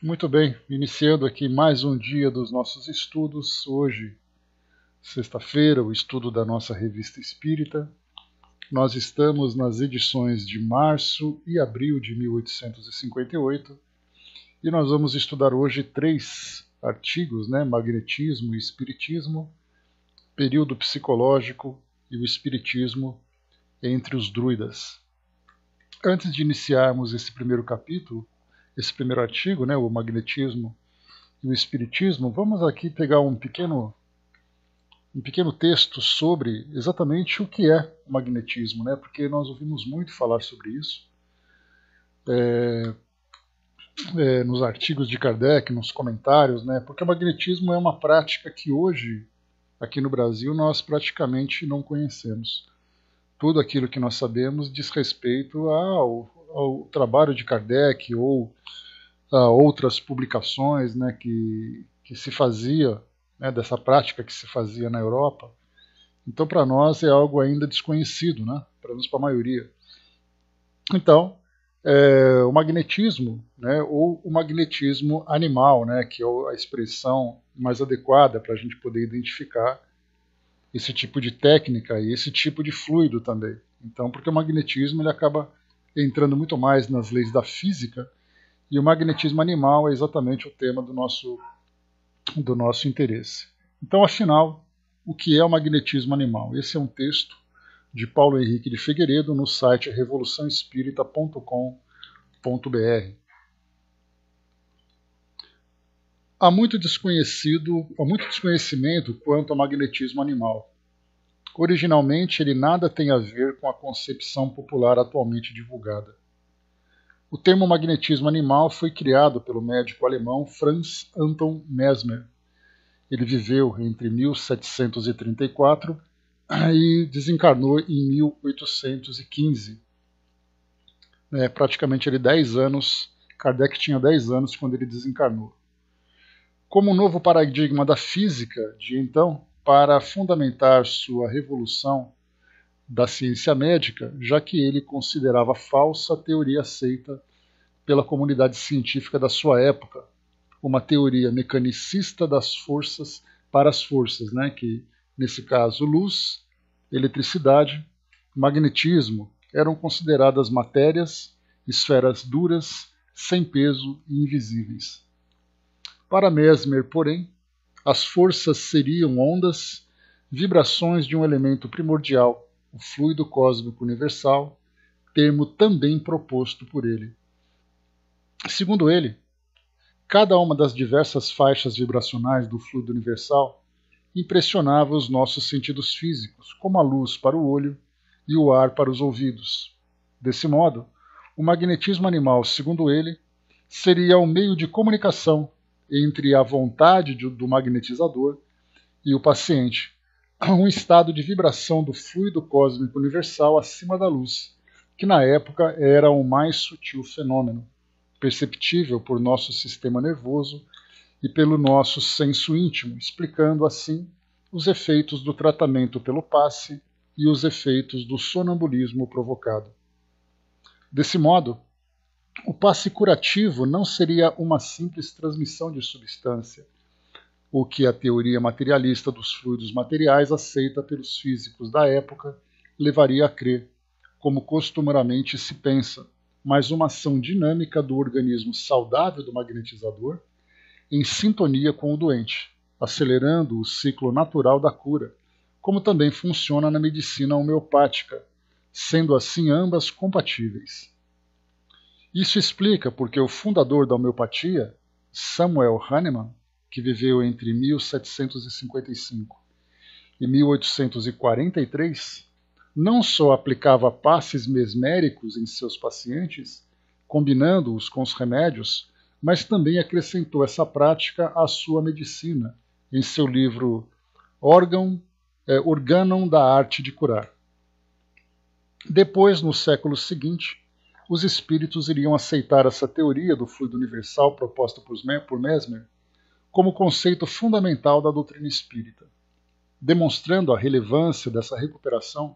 Muito bem, iniciando aqui mais um dia dos nossos estudos. Hoje, sexta-feira, o estudo da nossa Revista Espírita. Nós estamos nas edições de março e abril de 1858 e nós vamos estudar hoje 3 artigos, Magnetismo e Espiritismo, Período Psicológico e o Espiritismo entre os Druidas. Antes de iniciarmos esse primeiro capítulo, esse primeiro artigo, o Magnetismo e o Espiritismo, vamos aqui pegar um pequeno texto sobre exatamente o que é o magnetismo, porque nós ouvimos muito falar sobre isso nos artigos de Kardec, nos comentários, porque o magnetismo é uma prática que hoje, aqui no Brasil, nós praticamente não conhecemos. Tudo aquilo que nós sabemos diz respeito ao trabalho de Kardec ou a outras publicações que se fazia, dessa prática que se fazia na Europa. Então, para nós é algo ainda desconhecido, para a maioria. Então, o magnetismo, ou o magnetismo animal, que é a expressão mais adequada para a gente poder identificar esse tipo de técnica e esse tipo de fluido também. Então, porque o magnetismo ele acaba entrando muito mais nas leis da física, e o magnetismo animal é exatamente o tema do nosso interesse. Então, afinal, o que é o magnetismo animal? Esse é um texto de Paulo Henrique de Figueiredo no site revoluçãoespírita.com.br. Há muito desconhecimento quanto ao magnetismo animal. Originalmente, ele nada tem a ver com a concepção popular atualmente divulgada. O termo magnetismo animal foi criado pelo médico alemão Franz Anton Mesmer. Ele viveu entre 1734 e desencarnou em 1815. Praticamente ele 10 anos, Kardec tinha 10 anos quando ele desencarnou. Como um novo paradigma da física de então, para fundamentar sua revolução da ciência médica, já que ele considerava falsa a teoria aceita pela comunidade científica da sua época, uma teoria mecanicista das forças para as forças, que nesse caso luz, eletricidade, magnetismo eram consideradas matérias, esferas duras, sem peso e invisíveis. Para Mesmer, porém, as forças seriam ondas, vibrações de um elemento primordial, o fluido cósmico universal, termo também proposto por ele. Segundo ele, cada uma das diversas faixas vibracionais do fluido universal impressionava os nossos sentidos físicos, como a luz para o olho e o ar para os ouvidos. Desse modo, o magnetismo animal, segundo ele, seria o meio de comunicação entre a vontade do magnetizador e o paciente, um estado de vibração do fluido cósmico universal acima da luz, que na época era o mais sutil fenômeno, perceptível por nosso sistema nervoso e pelo nosso senso íntimo, explicando assim os efeitos do tratamento pelo passe e os efeitos do sonambulismo provocado. Desse modo, o passe curativo não seria uma simples transmissão de substância, o que a teoria materialista dos fluidos materiais aceita pelos físicos da época levaria a crer, como costumeiramente se pensa, mas uma ação dinâmica do organismo saudável do magnetizador em sintonia com o doente, acelerando o ciclo natural da cura, como também funciona na medicina homeopática, sendo assim ambas compatíveis. Isso explica porque o fundador da homeopatia, Samuel Hahnemann, que viveu entre 1755 e 1843, não só aplicava passes mesméricos em seus pacientes, combinando-os com os remédios, mas também acrescentou essa prática à sua medicina, em seu livro Organum da Arte de Curar. Depois, no século seguinte, os espíritos iriam aceitar essa teoria do fluido universal proposta por Mesmer como conceito fundamental da doutrina espírita. Demonstrando a relevância dessa recuperação,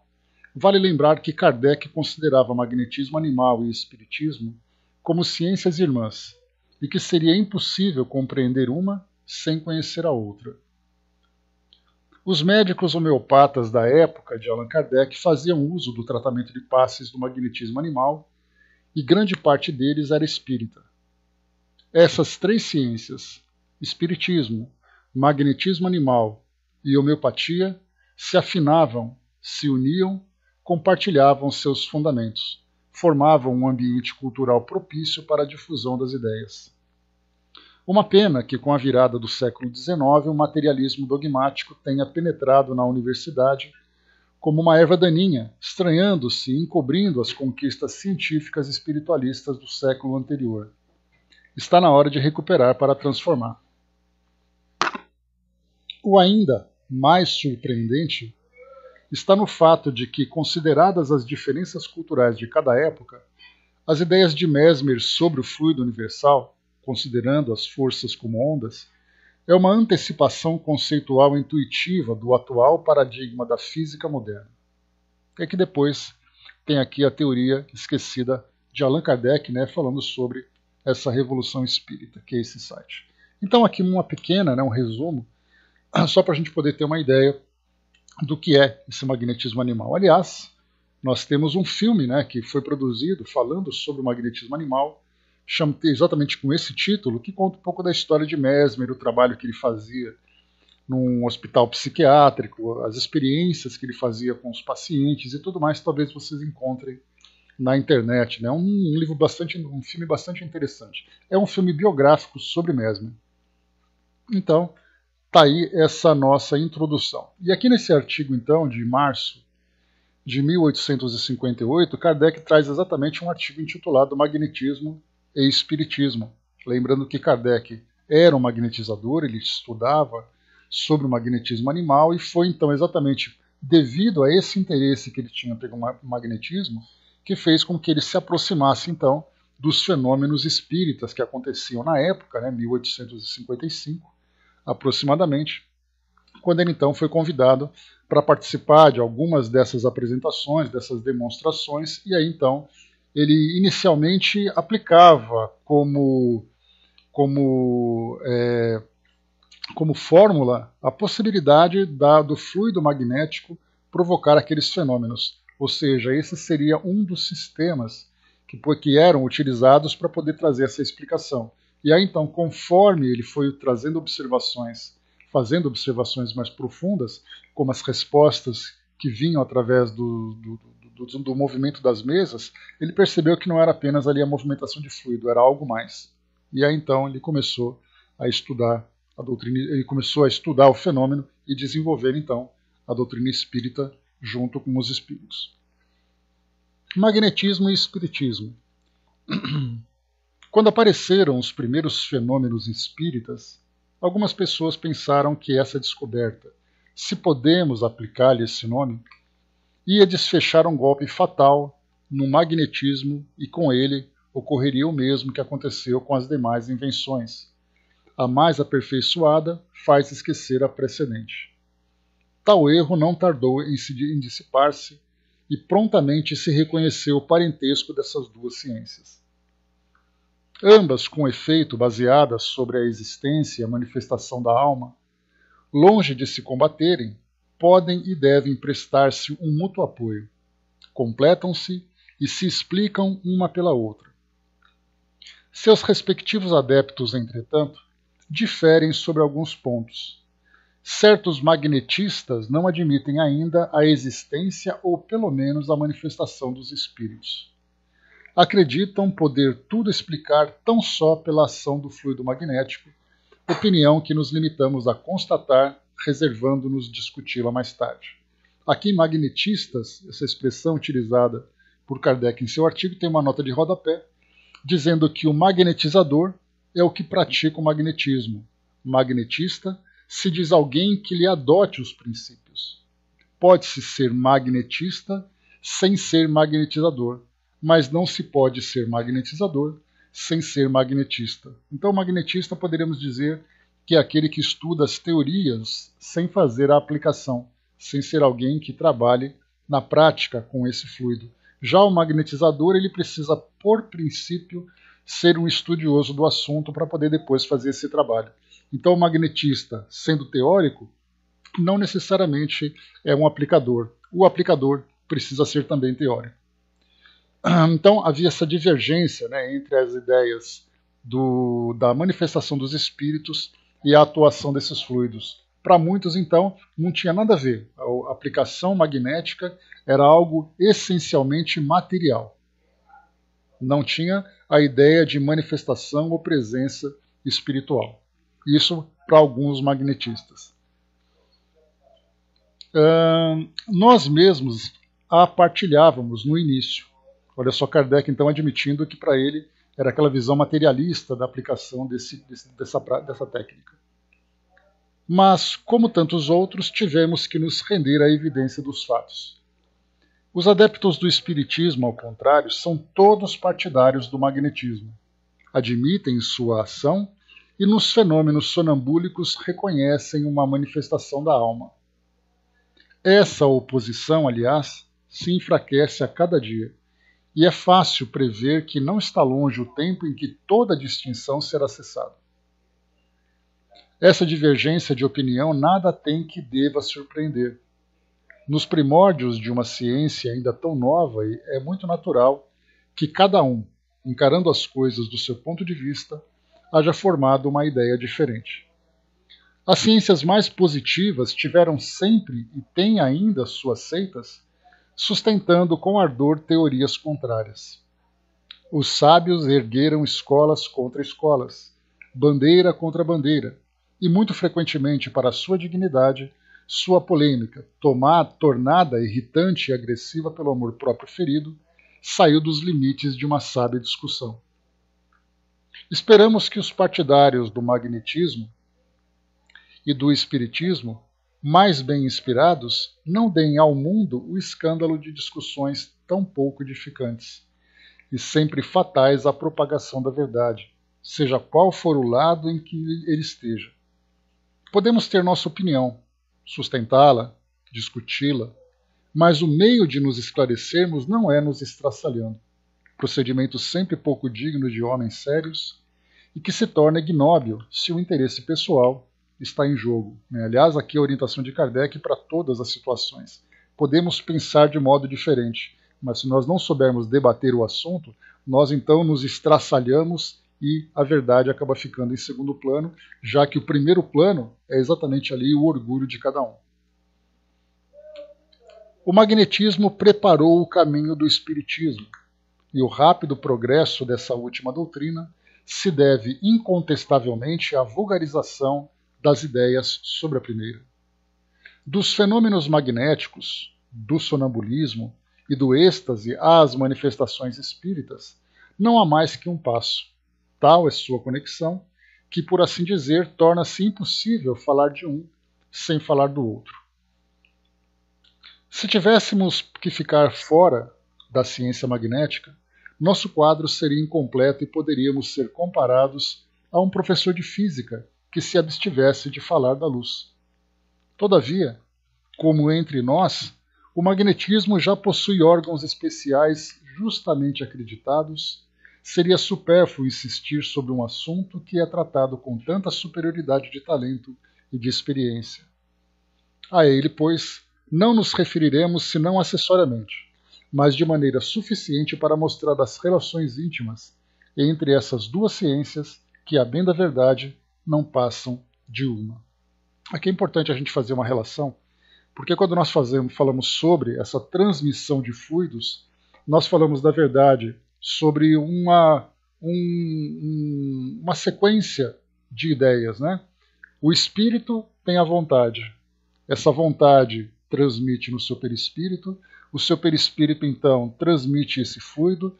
vale lembrar que Kardec considerava magnetismo animal e espiritismo como ciências irmãs, e que seria impossível compreender uma sem conhecer a outra. Os médicos homeopatas da época de Allan Kardec faziam uso do tratamento de passes do magnetismo animal e grande parte deles era espírita. Essas três ciências, espiritismo, magnetismo animal e homeopatia, se afinavam, se uniam, compartilhavam seus fundamentos, formavam um ambiente cultural propício para a difusão das ideias. Uma pena que, com a virada do século XIX, o materialismo dogmático tenha penetrado na universidade como uma erva daninha, estranhando-se e encobrindo as conquistas científicas e espiritualistas do século anterior. Está na hora de recuperar para transformar. O ainda mais surpreendente está no fato de que, consideradas as diferenças culturais de cada época, as ideias de Mesmer sobre o fluido universal, considerando as forças como ondas, é uma antecipação conceitual intuitiva do atual paradigma da física moderna. É que depois tem aqui a teoria esquecida de Allan Kardec, falando sobre essa revolução espírita, que é esse site. Então aqui uma pequena, um resumo, só para a gente poder ter uma ideia do que é esse magnetismo animal. Aliás, nós temos um filme que foi produzido falando sobre o magnetismo animal, exatamente com esse título, que conta um pouco da história de Mesmer, o trabalho que ele fazia num hospital psiquiátrico, as experiências que ele fazia com os pacientes e tudo mais, talvez vocês encontrem na internet. É um filme bastante interessante. É um filme biográfico sobre Mesmer. Então, tá aí essa nossa introdução. E aqui nesse artigo, então, de março de 1858, Kardec traz exatamente um artigo intitulado Magnetismo e Espiritismo. Lembrando que Kardec era um magnetizador, ele estudava sobre o magnetismo animal e foi então exatamente devido a esse interesse que ele tinha pelo magnetismo que fez com que ele se aproximasse então dos fenômenos espíritas que aconteciam na época, 1855 aproximadamente, quando ele então foi convidado para participar de algumas dessas apresentações, dessas demonstrações, e aí então ele inicialmente aplicava como fórmula a possibilidade do fluido magnético provocar aqueles fenômenos. Ou seja, esse seria um dos sistemas que eram utilizados para poder trazer essa explicação. E aí então, conforme ele foi trazendo observações, fazendo observações mais profundas, como as respostas que vinham através do movimento das mesas, ele percebeu que não era apenas ali a movimentação de fluido, era algo mais. E aí então ele começou a estudar a doutrina, ele começou a estudar o fenômeno e desenvolver então a doutrina espírita junto com os espíritos. Magnetismo e espiritismo. Quando apareceram os primeiros fenômenos espíritas, algumas pessoas pensaram que essa descoberta, se podemos aplicar-lhe esse nome, ia desfechar um golpe fatal no magnetismo e com ele ocorreria o mesmo que aconteceu com as demais invenções. A mais aperfeiçoada faz esquecer a precedente. Tal erro não tardou em dissipar-se e prontamente se reconheceu o parentesco dessas duas ciências. Ambas, com efeito, baseadas sobre a existência e a manifestação da alma, longe de se combaterem, podem e devem prestar-se um mútuo apoio, completam-se e se explicam uma pela outra. Seus respectivos adeptos, entretanto, diferem sobre alguns pontos. Certos magnetistas não admitem ainda a existência ou pelo menos a manifestação dos espíritos. Acreditam poder tudo explicar tão só pela ação do fluido magnético, opinião que nos limitamos a constatar, reservando-nos discuti-la mais tarde. Aqui, magnetistas, essa expressão utilizada por Kardec em seu artigo, tem uma nota de rodapé, dizendo que o magnetizador é o que pratica o magnetismo. Magnetista se diz alguém que lhe adote os princípios. Pode-se ser magnetista sem ser magnetizador, mas não se pode ser magnetizador sem ser magnetista. Então, magnetista poderíamos dizer que é aquele que estuda as teorias sem fazer a aplicação, sem ser alguém que trabalhe na prática com esse fluido. Já o magnetizador, ele precisa, por princípio, ser um estudioso do assunto para poder depois fazer esse trabalho. Então, o magnetista, sendo teórico, não necessariamente é um aplicador. O aplicador precisa ser também teórico. Então, havia essa divergência, né, entre as ideias da manifestação dos espíritos e a atuação desses fluidos. Para muitos, então, não tinha nada a ver. A aplicação magnética era algo essencialmente material. Não tinha a ideia de manifestação ou presença espiritual. Isso para alguns magnetistas. Nós mesmos a partilhávamos no início. Olha só, Kardec então admitindo que para ele era aquela visão materialista da aplicação dessa técnica. Mas, como tantos outros, tivemos que nos render à evidência dos fatos. Os adeptos do espiritismo, ao contrário, são todos partidários do magnetismo. Admitem sua ação e nos fenômenos sonambúlicos reconhecem uma manifestação da alma. Essa oposição, aliás, se enfraquece a cada dia, e é fácil prever que não está longe o tempo em que toda distinção será cessada. Essa divergência de opinião nada tem que deva surpreender. Nos primórdios de uma ciência ainda tão nova, é muito natural que cada um, encarando as coisas do seu ponto de vista, haja formado uma ideia diferente. As ciências mais positivas tiveram sempre e têm ainda suas seitas, sustentando com ardor teorias contrárias. Os sábios ergueram escolas contra escolas, bandeira contra bandeira, e muito frequentemente, para sua dignidade, sua polêmica, tornada irritante e agressiva pelo amor próprio ferido, saiu dos limites de uma sábia discussão. Esperamos que os partidários do magnetismo e do espiritismo, mais bem inspirados, não deem ao mundo o escândalo de discussões tão pouco edificantes e sempre fatais à propagação da verdade, seja qual for o lado em que ele esteja. Podemos ter nossa opinião, sustentá-la, discuti-la, mas o meio de nos esclarecermos não é nos estraçalhando, procedimento sempre pouco digno de homens sérios e que se torna ignóbil se o interesse pessoal está em jogo. Aliás, aqui a orientação de Kardec para todas as situações. Podemos pensar de modo diferente, mas se nós não soubermos debater o assunto, nós então nos estraçalhamos e a verdade acaba ficando em segundo plano, já que o primeiro plano é exatamente ali o orgulho de cada um. O magnetismo preparou o caminho do espiritismo, e o rápido progresso dessa última doutrina se deve incontestavelmente à vulgarização das ideias sobre a primeira. Dos fenômenos magnéticos, do sonambulismo e do êxtase às manifestações espíritas, não há mais que um passo. Tal é sua conexão que, por assim dizer, torna-se impossível falar de um sem falar do outro. Se tivéssemos que ficar fora da ciência magnética, nosso quadro seria incompleto e poderíamos ser comparados a um professor de física que se abstivesse de falar da luz. Todavia, como entre nós, o magnetismo já possui órgãos especiais justamente acreditados, seria supérfluo insistir sobre um assunto que é tratado com tanta superioridade de talento e de experiência. A ele, pois, não nos referiremos senão acessoriamente, mas de maneira suficiente para mostrar as relações íntimas entre essas duas ciências que, a bem da verdade, não passam de uma. Aqui é importante a gente fazer uma relação, porque quando nós falamos sobre essa transmissão de fluidos, nós falamos da verdade sobre uma sequência de ideias, né? O espírito tem a vontade. Essa vontade transmite no seu perispírito. O seu perispírito, então, transmite esse fluido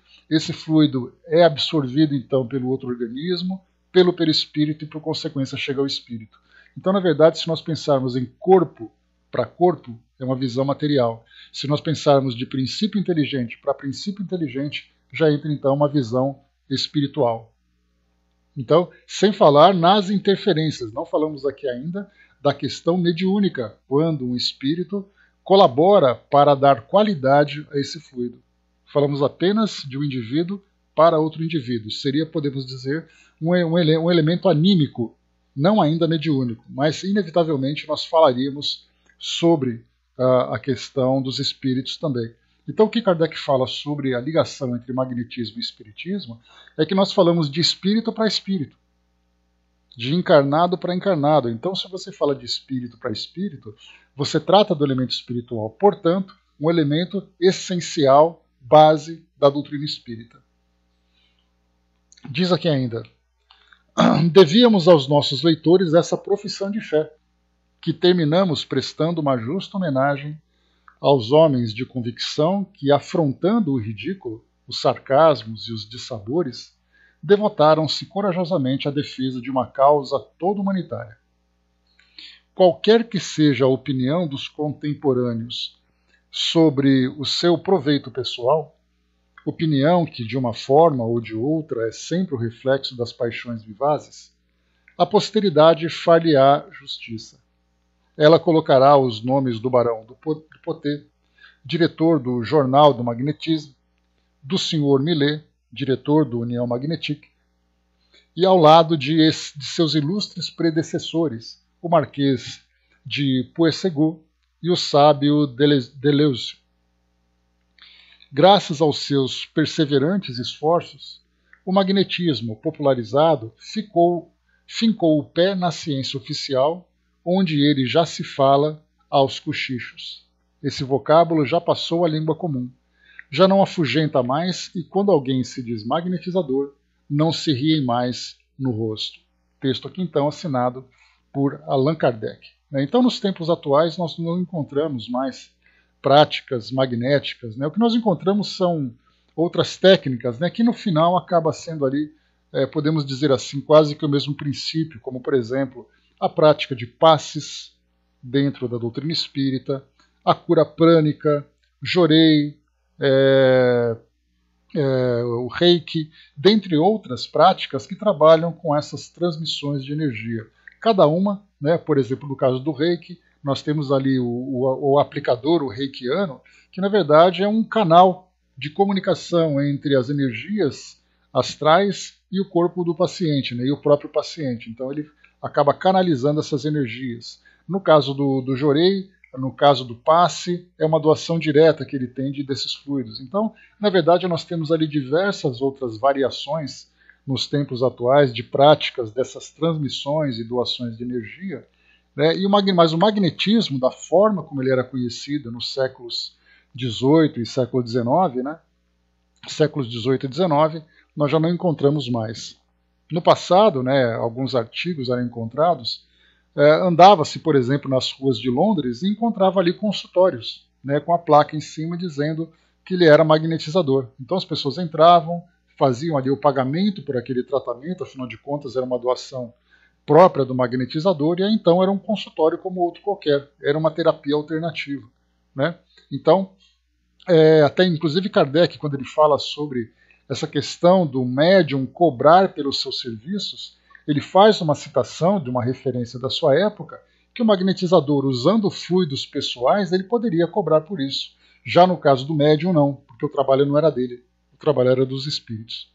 é absorvido, então, pelo outro organismo, pelo perispírito e, por consequência, chega ao espírito. Então, na verdade, se nós pensarmos em corpo para corpo, é uma visão material. Se nós pensarmos de princípio inteligente para princípio inteligente, já entra, então, uma visão espiritual. Então, sem falar nas interferências, não falamos aqui ainda da questão mediúnica, quando um espírito colabora para dar qualidade a esse fluido. Falamos apenas de um indivíduo para outro indivíduo. Seria, podemos dizer, um elemento anímico, não ainda mediúnico, mas inevitavelmente nós falaríamos sobre a questão dos espíritos também. Então o que Kardec fala sobre a ligação entre magnetismo e espiritismo é que nós falamos de espírito para espírito, de encarnado para encarnado. Então se você fala de espírito para espírito, você trata do elemento espiritual, portanto, um elemento essencial, base da doutrina espírita. Diz aqui ainda: devíamos aos nossos leitores essa profissão de fé, que terminamos prestando uma justa homenagem aos homens de convicção que, afrontando o ridículo, os sarcasmos e os dissabores, devotaram-se corajosamente à defesa de uma causa toda humanitária. Qualquer que seja a opinião dos contemporâneos sobre o seu proveito pessoal, opinião que, de uma forma ou de outra, é sempre o reflexo das paixões vivazes, a posteridade far-lhe-á justiça. Ela colocará os nomes do barão do Poté, diretor do Jornal do Magnetismo, do Sr. Millet, diretor do União Magnétique, e ao lado de seus ilustres predecessores, o Marquês de Puysegur e o sábio Deleuze. Graças aos seus perseverantes esforços, o magnetismo popularizado fincou o pé na ciência oficial, onde ele já se fala aos cochichos. Esse vocábulo já passou à língua comum. Já não afugenta mais, e quando alguém se diz magnetizador, não se riem mais no rosto. Texto aqui então assinado por Allan Kardec. Então, nos tempos atuais, nós não encontramos mais práticas magnéticas. O que nós encontramos são outras técnicas, que no final acaba sendo ali, podemos dizer assim, quase que o mesmo princípio, como, por exemplo, a prática de passes dentro da doutrina espírita, a cura prânica, jorei, o reiki, dentre outras práticas que trabalham com essas transmissões de energia. Cada uma, por exemplo, no caso do reiki, nós temos ali o aplicador, o reikiano, que na verdade é um canal de comunicação entre as energias astrais e o corpo do paciente, e o próprio paciente. Então ele acaba canalizando essas energias. No caso do jorei, no caso do passe, é uma doação direta que ele tem desses fluidos. Então, na verdade, nós temos ali diversas outras variações nos tempos atuais de práticas dessas transmissões e doações de energia, mas o magnetismo, da forma como ele era conhecido nos séculos XVIII e século XIX, séculos XVIII e XIX, nós já não encontramos mais. No passado, alguns artigos eram encontrados, andava-se, por exemplo, nas ruas de Londres e encontrava ali consultórios, com a placa em cima dizendo que ele era magnetizador. Então as pessoas entravam, faziam ali o pagamento por aquele tratamento, afinal de contas era uma doação própria do magnetizador, e aí, então era um consultório como outro qualquer, era uma terapia alternativa. Então, até inclusive Kardec, quando ele fala sobre essa questão do médium cobrar pelos seus serviços, ele faz uma citação de uma referência da sua época, que o magnetizador, usando fluidos pessoais, ele poderia cobrar por isso. Já no caso do médium, não, porque o trabalho não era dele, o trabalho era dos espíritos.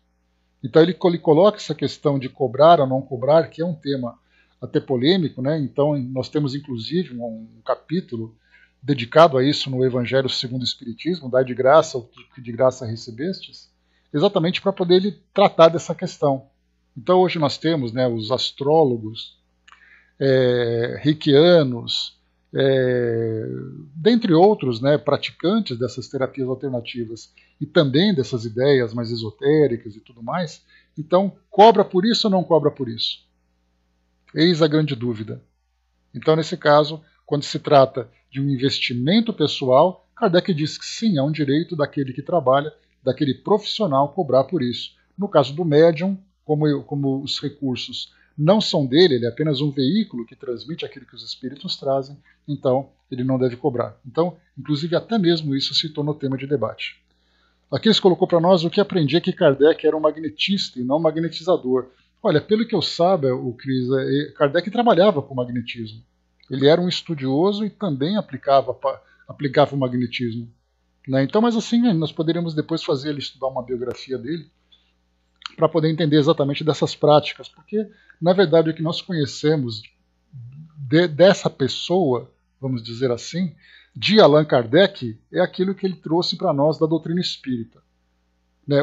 Então ele coloca essa questão de cobrar ou não cobrar, que é um tema até polêmico, Então nós temos inclusive um capítulo dedicado a isso no Evangelho segundo o Espiritismo, dai de graça o que de graça recebestes, exatamente para poder ele tratar dessa questão. Então hoje nós temos os astrólogos, reikianos, dentre outros praticantes dessas terapias alternativas e também dessas ideias mais esotéricas e tudo mais. Então, cobra por isso ou não cobra por isso? Eis a grande dúvida. Então, nesse caso, quando se trata de um investimento pessoal, Kardec diz que sim, é um direito daquele que trabalha, daquele profissional cobrar por isso. No caso do médium, como os recursos não são dele, ele é apenas um veículo que transmite aquilo que os espíritos trazem, então ele não deve cobrar. Então, inclusive, até mesmo isso se tornou tema de debate. Aqui ele colocou para nós o que aprendia que Kardec era um magnetista e não um magnetizador. Olha, pelo que eu saiba, Cris, Kardec trabalhava com magnetismo. Ele era um estudioso e também aplicava o magnetismo. Então, mas assim, nós poderíamos depois fazer ele estudar uma biografia dele, para poder entender exatamente dessas práticas, porque, na verdade, o que nós conhecemos dessa pessoa, vamos dizer assim, de Allan Kardec, é aquilo que ele trouxe para nós da doutrina espírita.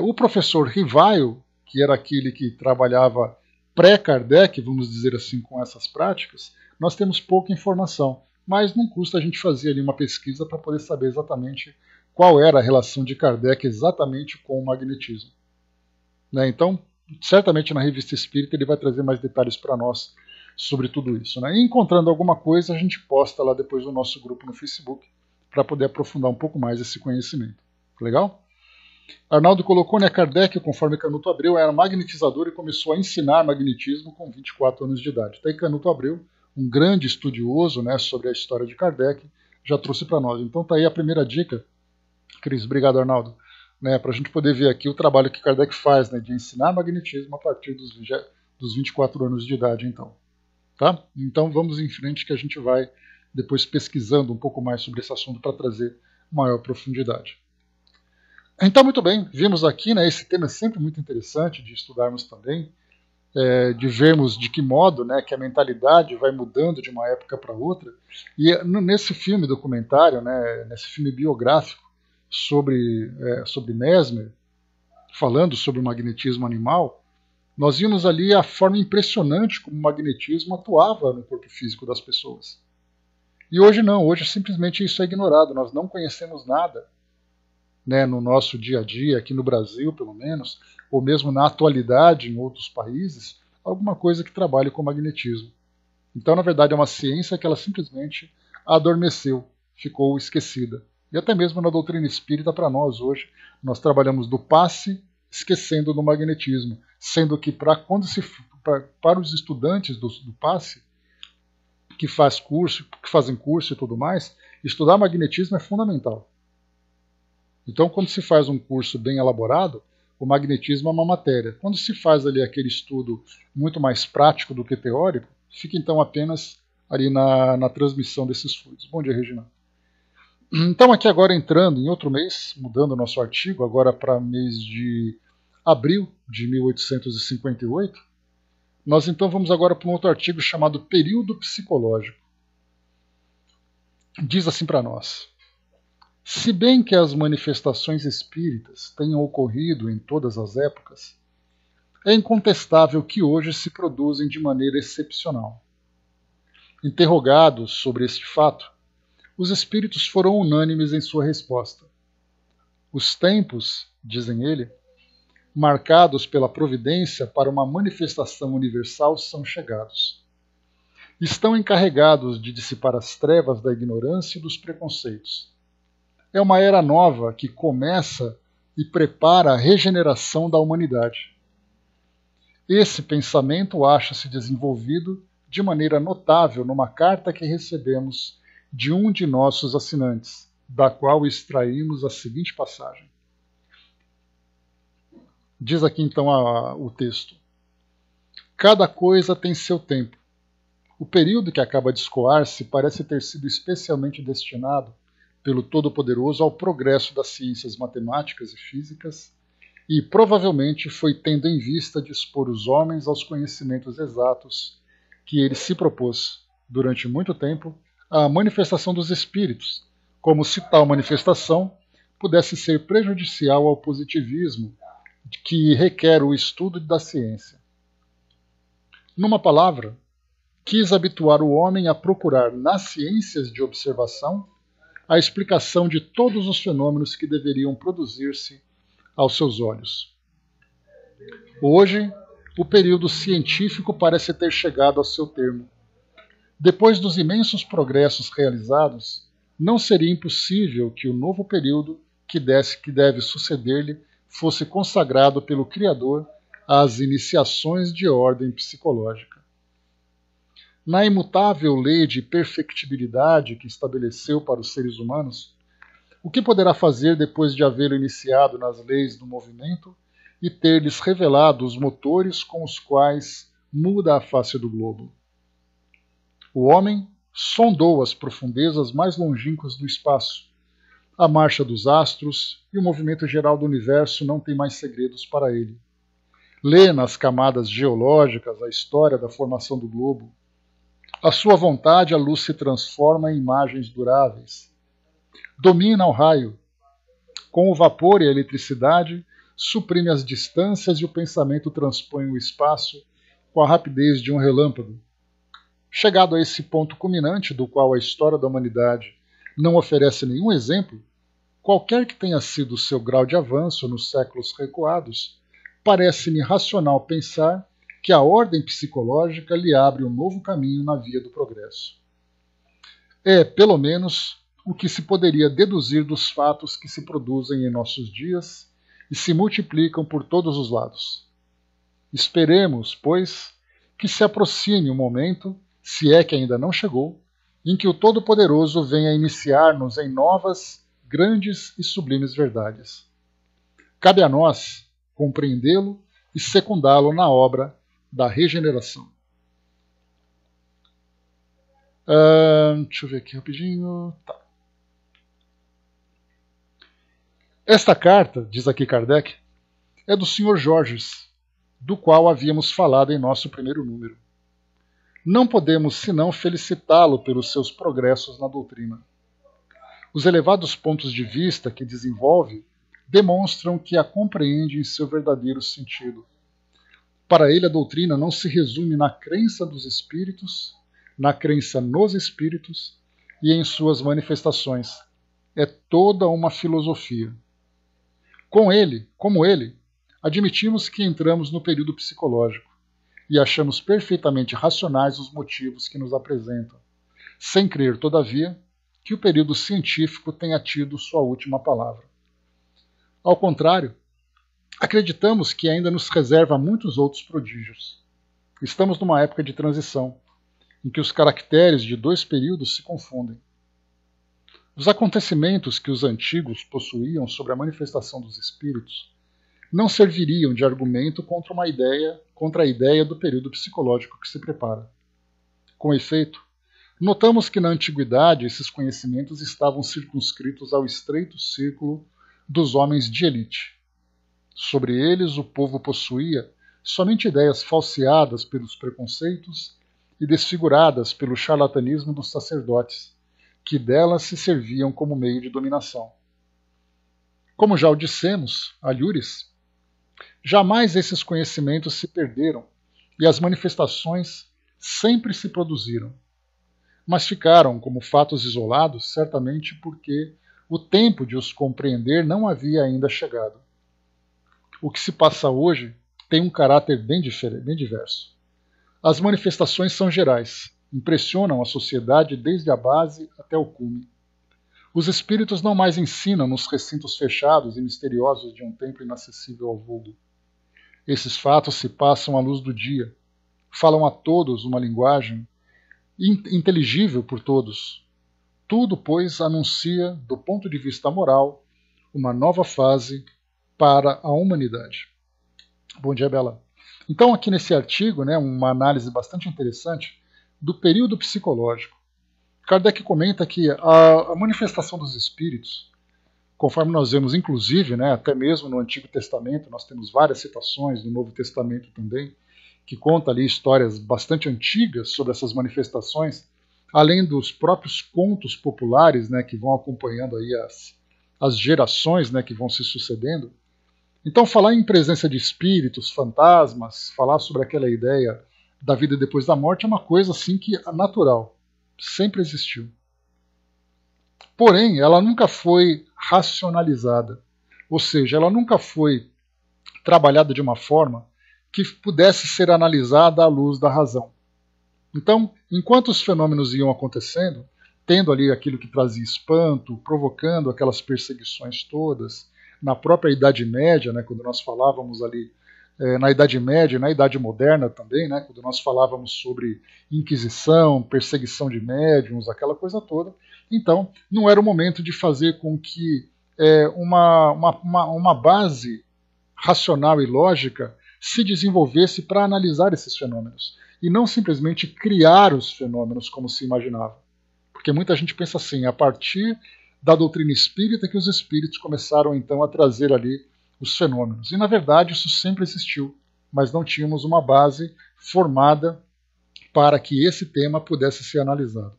O professor Rivaio, que era aquele que trabalhava pré-Kardec, vamos dizer assim, com essas práticas, nós temos pouca informação, mas não custa a gente fazer ali uma pesquisa para poder saber exatamente qual era a relação de Kardec exatamente com o magnetismo. Então, certamente na Revista Espírita ele vai trazer mais detalhes para nós sobre tudo isso. E encontrando alguma coisa, a gente posta lá depois no nosso grupo no Facebook para poder aprofundar um pouco mais esse conhecimento. Legal? Arnaldo colocou, Kardec, conforme Canuto Abreu, era magnetizador e começou a ensinar magnetismo com 24 anos de idade. Daí Canuto Abreu, um grande estudioso sobre a história de Kardec, já trouxe para nós. Então tá aí a primeira dica, Cris, obrigado Arnaldo, para a gente poder ver aqui o trabalho que Kardec faz, de ensinar magnetismo a partir dos 24 anos de idade, então. Tá? Então vamos em frente que a gente vai depois pesquisando um pouco mais sobre esse assunto para trazer maior profundidade. Então, muito bem, vimos aqui, esse tema é sempre muito interessante de estudarmos também, de vermos de que modo que a mentalidade vai mudando de uma época para outra. E nesse filme documentário, nesse filme biográfico sobre Mesmer, falando sobre o magnetismo animal, nós vimos ali a forma impressionante como o magnetismo atuava no corpo físico das pessoas. E hoje não, hoje simplesmente isso é ignorado, nós não conhecemos nada no nosso dia a dia, aqui no Brasil pelo menos, ou mesmo na atualidade em outros países, alguma coisa que trabalhe com magnetismo. Então, na verdade, é uma ciência que ela simplesmente adormeceu, ficou esquecida. E até mesmo na doutrina espírita, para nós hoje, nós trabalhamos do passe, esquecendo do magnetismo, sendo que para os estudantes do passe, que fazem curso e tudo mais, estudar magnetismo é fundamental. Então, quando se faz um curso bem elaborado, o magnetismo é uma matéria. Quando se faz ali aquele estudo muito mais prático do que teórico, fica então apenas ali na transmissão desses fluidos. Bom dia, Regina. Então, aqui agora entrando em outro mês, mudando o nosso artigo, agora para mês de abril de 1858, nós então vamos agora para um outro artigo chamado Período Psicológico. Diz assim para nós: se bem que as manifestações espíritas tenham ocorrido em todas as épocas, é incontestável que hoje se produzem de maneira excepcional. Interrogados sobre este fato, os espíritos foram unânimes em sua resposta. Os tempos, dizem ele, marcados pela providência para uma manifestação universal são chegados. Estão encarregados de dissipar as trevas da ignorância e dos preconceitos. É uma era nova que começa e prepara a regeneração da humanidade. Esse pensamento acha-se desenvolvido de maneira notável numa carta que recebemos de um de nossos assinantes, da qual extraímos a seguinte passagem. Diz aqui então o texto: cada coisa tem seu tempo. O período que acaba de escoar-se parece ter sido especialmente destinado pelo Todo-Poderoso ao progresso das ciências matemáticas e físicas, e provavelmente foi tendo em vista dispor os homens aos conhecimentos exatos que ele se propôs, durante muito tempo, a manifestação dos espíritos, como se tal manifestação pudesse ser prejudicial ao positivismo que requer o estudo da ciência. Numa palavra, quis habituar o homem a procurar nas ciências de observação a explicação de todos os fenômenos que deveriam produzir-se aos seus olhos. Hoje, o período científico parece ter chegado ao seu termo. Depois dos imensos progressos realizados, não seria impossível que o novo período que deve suceder-lhe fosse consagrado pelo Criador às iniciações de ordem psicológica. Na imutável lei de perfectibilidade que estabeleceu para os seres humanos, o que poderá fazer depois de havê-lo iniciado nas leis do movimento e ter-lhes revelado os motores com os quais muda a face do globo? O homem sondou as profundezas mais longínquas do espaço. A marcha dos astros e o movimento geral do universo não têm mais segredos para ele. lê nas camadas geológicas a história da formação do globo. À sua vontade, a luz se transforma em imagens duráveis. Domina o raio. Com o vapor e a eletricidade, suprime as distâncias e o pensamento transpõe o espaço com a rapidez de um relâmpago. Chegado a esse ponto culminante do qual a história da humanidade não oferece nenhum exemplo, qualquer que tenha sido o seu grau de avanço nos séculos recuados, parece-me racional pensar que a ordem psicológica lhe abre um novo caminho na via do progresso. É, pelo menos, o que se poderia deduzir dos fatos que se produzem em nossos dias e se multiplicam por todos os lados. Esperemos, pois, que se aproxime o momento, se é que ainda não chegou, em que o Todo-Poderoso venha iniciar-nos em novas, grandes e sublimes verdades. Cabe a nós compreendê-lo e secundá-lo na obra da regeneração. Deixa eu ver aqui rapidinho. Tá. Esta carta, diz aqui Kardec, é do Sr. Georges, do qual havíamos falado em nosso primeiro número. Não podemos senão felicitá-lo pelos seus progressos na doutrina. Os elevados pontos de vista que desenvolve demonstram que a compreende em seu verdadeiro sentido. Para ele, a doutrina não se resume na crença dos espíritos, na crença nos espíritos e em suas manifestações. É toda uma filosofia. Como ele, admitimos que entramos no período psicológico e achamos perfeitamente racionais os motivos que nos apresentam, sem crer, todavia, que o período científico tenha tido sua última palavra. Ao contrário, acreditamos que ainda nos reserva muitos outros prodígios. Estamos numa época de transição, em que os caracteres de dois períodos se confundem. Os acontecimentos que os antigos possuíam sobre a manifestação dos espíritos não serviriam de argumento contra a ideia do período psicológico que se prepara. Com efeito, notamos que na antiguidade esses conhecimentos estavam circunscritos ao estreito círculo dos homens de elite. Sobre eles o povo possuía somente ideias falseadas pelos preconceitos e desfiguradas pelo charlatanismo dos sacerdotes, que delas se serviam como meio de dominação. Como já o dissemos, alhures, jamais esses conhecimentos se perderam e as manifestações sempre se produziram, mas ficaram como fatos isolados, certamente porque o tempo de os compreender não havia ainda chegado. O que se passa hoje tem um caráter bem diverso. As manifestações são gerais, impressionam a sociedade desde a base até o cume. Os espíritos não mais ensinam nos recintos fechados e misteriosos de um templo inacessível ao vulgo. Esses fatos se passam à luz do dia, falam a todos uma linguagem inteligível por todos. Tudo, pois, anuncia, do ponto de vista moral, uma nova fase para a humanidade. Bom dia, Bela. Então, aqui nesse artigo, uma análise bastante interessante do período psicológico. Kardec comenta que a manifestação dos espíritos, conforme nós vemos, inclusive, até mesmo no Antigo Testamento, nós temos várias citações, no Novo Testamento também, que conta ali histórias bastante antigas sobre essas manifestações, além dos próprios contos populares, que vão acompanhando aí as gerações, que vão se sucedendo. Então, falar em presença de espíritos, fantasmas, falar sobre aquela ideia da vida depois da morte é uma coisa assim que é natural, sempre existiu. Porém, ela nunca foi racionalizada, ou seja, ela nunca foi trabalhada de uma forma que pudesse ser analisada à luz da razão. Então, enquanto os fenômenos iam acontecendo, tendo ali aquilo que trazia espanto, provocando aquelas perseguições todas, na própria Idade Média, quando nós falávamos ali na Idade Média, na Idade Moderna também, quando nós falávamos sobre Inquisição, perseguição de médiuns, aquela coisa toda. Então, não era o momento de fazer com que uma base racional e lógica se desenvolvesse para analisar esses fenômenos, e não simplesmente criar os fenômenos como se imaginava. Porque muita gente pensa assim, a partir da doutrina espírita que os espíritos começaram então a trazer ali os fenômenos. E na verdade isso sempre existiu. mas não tínhamos uma base formada para que esse tema pudesse ser analisado.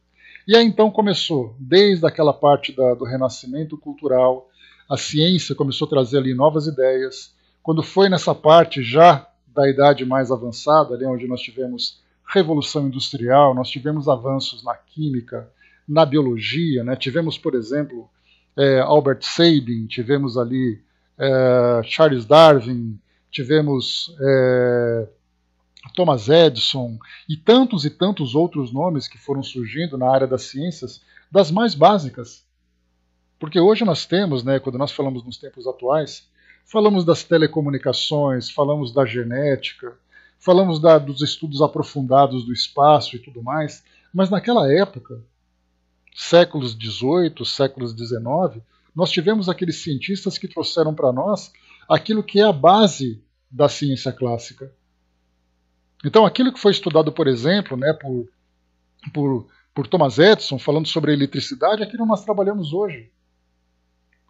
E aí então começou, desde aquela parte do renascimento cultural, a ciência começou a trazer ali novas ideias. Quando foi nessa parte já da idade mais avançada, ali onde nós tivemos revolução industrial, nós tivemos avanços na química, na biologia, né? Tivemos, por exemplo, Albert Sabin, tivemos ali Charles Darwin, tivemos Thomas Edison e tantos outros nomes que foram surgindo na área das ciências, das mais básicas. Porque hoje nós temos, né, quando nós falamos nos tempos atuais, falamos das telecomunicações, falamos da genética, falamos dos estudos aprofundados do espaço e tudo mais, mas naquela época, séculos XVIII, séculos XIX, nós tivemos aqueles cientistas que trouxeram para nós aquilo que é a base da ciência clássica. Então, aquilo que foi estudado, por exemplo, né, por Thomas Edison, falando sobre a eletricidade, é aquilo que nós trabalhamos hoje.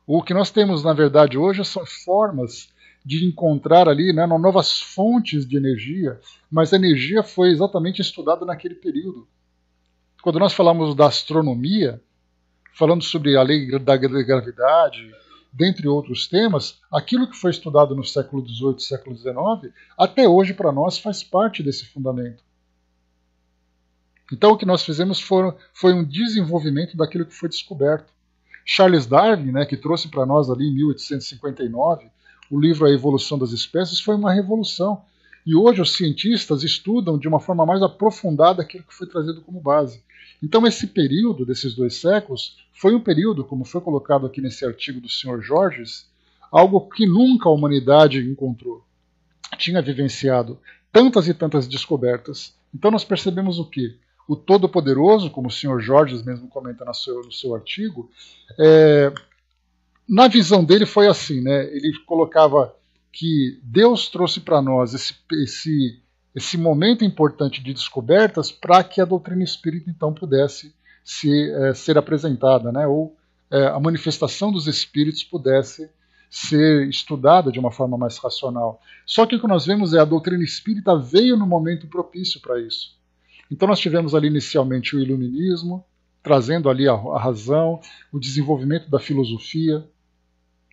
O que nós temos, na verdade, hoje são formas de encontrar ali, né, novas fontes de energia, mas a energia foi exatamente estudada naquele período. Quando nós falamos da astronomia, falando sobre a lei da gravidade, dentre outros temas, aquilo que foi estudado no século XVIII, século XIX, até hoje para nós faz parte desse fundamento. Então o que nós fizemos foi um desenvolvimento daquilo que foi descoberto. Charles Darwin, né, que trouxe para nós ali em 1859 o livro A Evolução das Espécies, foi uma revolução. E hoje os cientistas estudam de uma forma mais aprofundada aquilo que foi trazido como base. Então esse período desses 2 séculos foi um período, como foi colocado aqui nesse artigo do Sr. Georges, algo que nunca a humanidade encontrou. Tinha vivenciado tantas e tantas descobertas. Então nós percebemos o quê? O Todo-Poderoso, como o Sr. Georges mesmo comenta no seu artigo, na visão dele foi assim, né? Ele colocava que Deus trouxe para nós esse momento importante de descobertas para que a doutrina espírita então pudesse ser apresentada, né? Ou a manifestação dos espíritos pudesse ser estudada de uma forma mais racional. Só que o que nós vemos a doutrina espírita veio no momento propício para isso. Então nós tivemos ali inicialmente o iluminismo, trazendo ali a razão, o desenvolvimento da filosofia,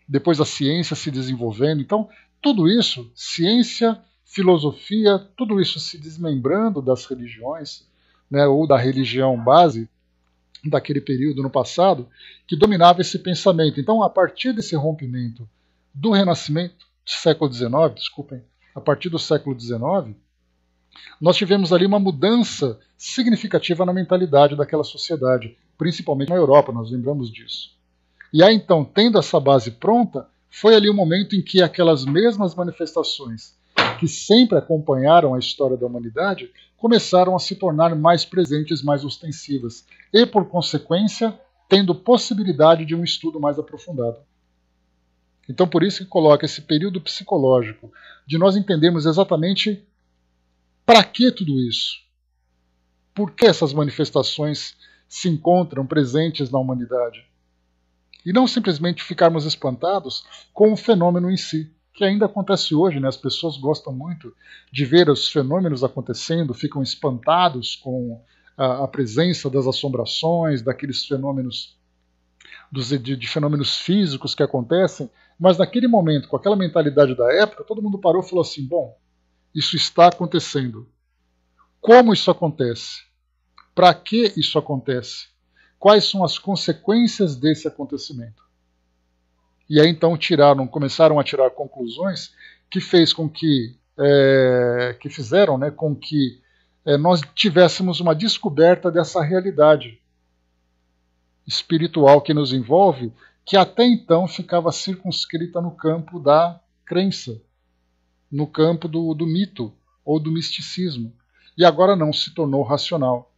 depois a ciência se desenvolvendo. Então tudo isso, ciência, filosofia, tudo isso se desmembrando das religiões, né, ou da religião base daquele período no passado, que dominava esse pensamento. Então, a partir desse rompimento do Renascimento, século XIX, desculpem, a partir do século XIX, nós tivemos ali uma mudança significativa na mentalidade daquela sociedade, principalmente na Europa, nós lembramos disso. E aí, então, tendo essa base pronta, foi ali o momento em que aquelas mesmas manifestações que sempre acompanharam a história da humanidade começaram a se tornar mais presentes, mais ostensivas, e, por consequência, tendo possibilidade de um estudo mais aprofundado. Então, por isso que coloca esse período psicológico, de nós entendermos exatamente para que tudo isso? Por que essas manifestações se encontram presentes na humanidade? E não simplesmente ficarmos espantados com o fenômeno em si, que ainda acontece hoje, né? As pessoas gostam muito de ver os fenômenos acontecendo, ficam espantados com a presença das assombrações, daqueles fenômenos, de fenômenos físicos que acontecem, mas naquele momento, com aquela mentalidade da época, todo mundo parou e falou assim, bom, isso está acontecendo. Como isso acontece? Para que isso acontece? Quais são as consequências desse acontecimento? E aí então começaram a tirar conclusões que fizeram, né, com que nós tivéssemos uma descoberta dessa realidade espiritual que nos envolve, que até então ficava circunscrita no campo da crença, no campo do mito ou do misticismo. E agora não, se tornou racional.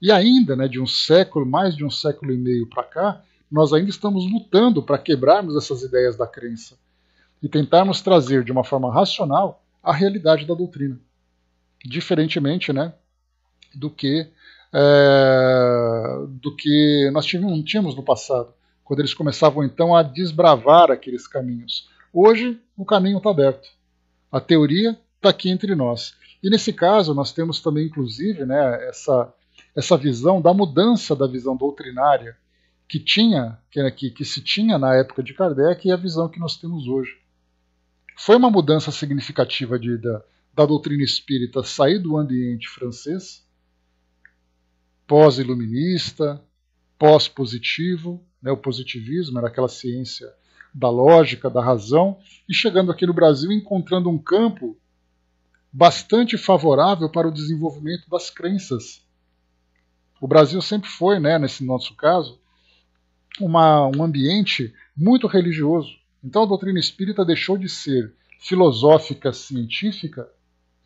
E ainda, né, mais de um século e meio para cá, nós ainda estamos lutando para quebrarmos essas ideias da crença e tentarmos trazer de uma forma racional a realidade da doutrina. Diferentemente, né, do que nós tínhamos no passado, quando eles começavam então a desbravar aqueles caminhos. Hoje o caminho está aberto. A teoria está aqui entre nós. E nesse caso nós temos também, inclusive, né, essa visão da mudança da visão doutrinária que se tinha na época de Kardec e a visão que nós temos hoje. Foi uma mudança significativa da doutrina espírita sair do ambiente francês, pós-iluminista, pós-positivo, né, o positivismo era aquela ciência da lógica, da razão, e chegando aqui no Brasil encontrando um campo bastante favorável para o desenvolvimento das crenças. O Brasil sempre foi, né, nesse nosso caso, um ambiente muito religioso. Então a doutrina espírita deixou de ser filosófica científica,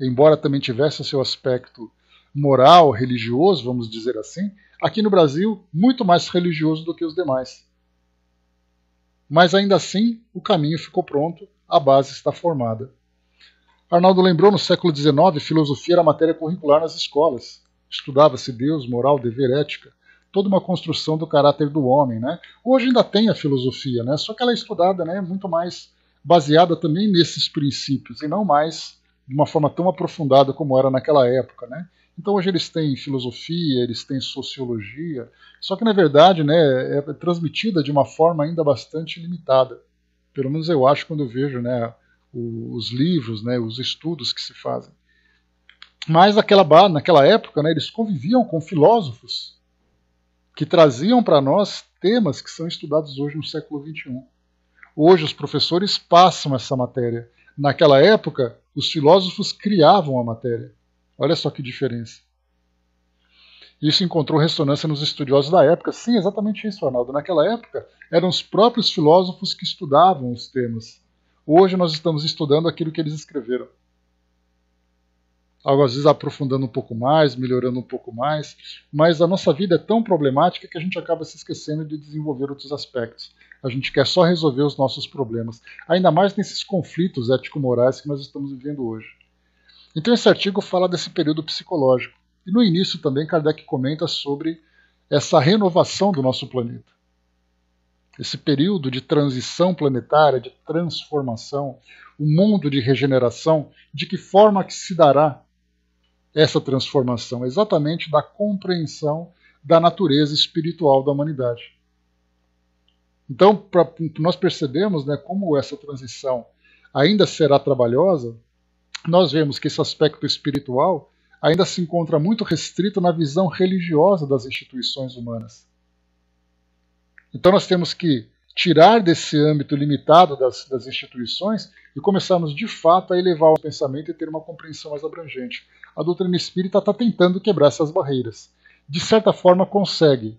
embora também tivesse o seu aspecto moral, religioso, vamos dizer assim, aqui no Brasil muito mais religioso do que os demais. Mas ainda assim o caminho ficou pronto, a base está formada. Arnaldo lembrou, no século XIX, filosofia era matéria curricular nas escolas. Estudava-se Deus, moral, dever, ética, toda uma construção do caráter do homem, né? Hoje ainda tem a filosofia, né? Só que ela é estudada, né, muito mais baseada também nesses princípios, e não mais de uma forma tão aprofundada como era naquela época, né? Então hoje eles têm filosofia, eles têm sociologia, só que na verdade, né, é transmitida de uma forma ainda bastante limitada. Pelo menos eu acho quando eu vejo, né, os livros, né, os estudos que se fazem. Mas naquela época, né, eles conviviam com filósofos que traziam para nós temas que são estudados hoje no século XXI. Hoje os professores passam essa matéria. Naquela época, os filósofos criavam a matéria. Olha só que diferença. Isso encontrou ressonância nos estudiosos da época. Sim, exatamente isso, Arnaldo. Naquela época, eram os próprios filósofos que estudavam os temas. Hoje nós estamos estudando aquilo que eles escreveram. Às vezes aprofundando um pouco mais, melhorando um pouco mais, mas a nossa vida é tão problemática que a gente acaba se esquecendo de desenvolver outros aspectos. A gente quer só resolver os nossos problemas, ainda mais nesses conflitos ético-morais que nós estamos vivendo hoje. Então esse artigo fala desse período psicológico, e no início também Kardec comenta sobre essa renovação do nosso planeta. Esse período de transição planetária, de transformação, o mundo de regeneração, de que forma que se dará essa transformação? Exatamente da compreensão da natureza espiritual da humanidade. Então, nós percebemos, né, como essa transição ainda será trabalhosa, nós vemos que esse aspecto espiritual ainda se encontra muito restrito na visão religiosa das instituições humanas. Então nós temos que tirar desse âmbito limitado das instituições e começarmos de fato a elevar o pensamento e ter uma compreensão mais abrangente. A doutrina espírita está tentando quebrar essas barreiras. De certa forma consegue,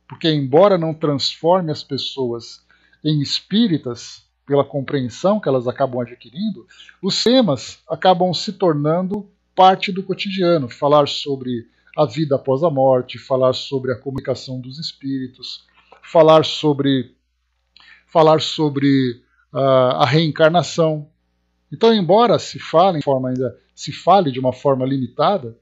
porque embora não transforme as pessoas em espíritas, pela compreensão que elas acabam adquirindo, os temas acabam se tornando parte do cotidiano. Falar sobre a vida após a morte, falar sobre a comunicação dos espíritos, falar sobre a reencarnação. Então, embora se fale de uma forma limitada,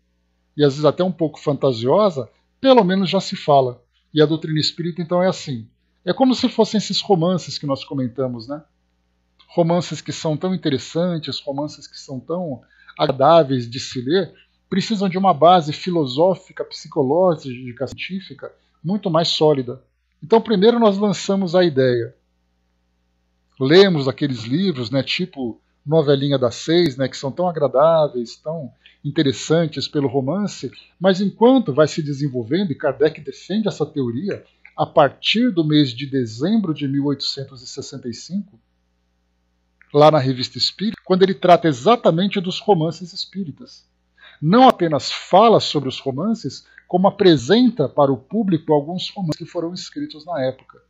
e às vezes até um pouco fantasiosa, pelo menos já se fala. E a doutrina espírita, então, é assim. É como se fossem esses romances que nós comentamos, né? Romances que são tão interessantes, romances que são tão agradáveis de se ler, precisam de uma base filosófica, psicológica, científica, muito mais sólida. Então, primeiro nós lançamos a ideia. Lemos aqueles livros, né, tipo Novelinha das Seis, né, que são tão agradáveis, tão interessantes pelo romance, mas enquanto vai se desenvolvendo, e Kardec defende essa teoria, a partir do mês de dezembro de 1865, lá na Revista Espírita, quando ele trata exatamente dos romances espíritas. Não apenas fala sobre os romances, como apresenta para o público alguns romances que foram escritos na época.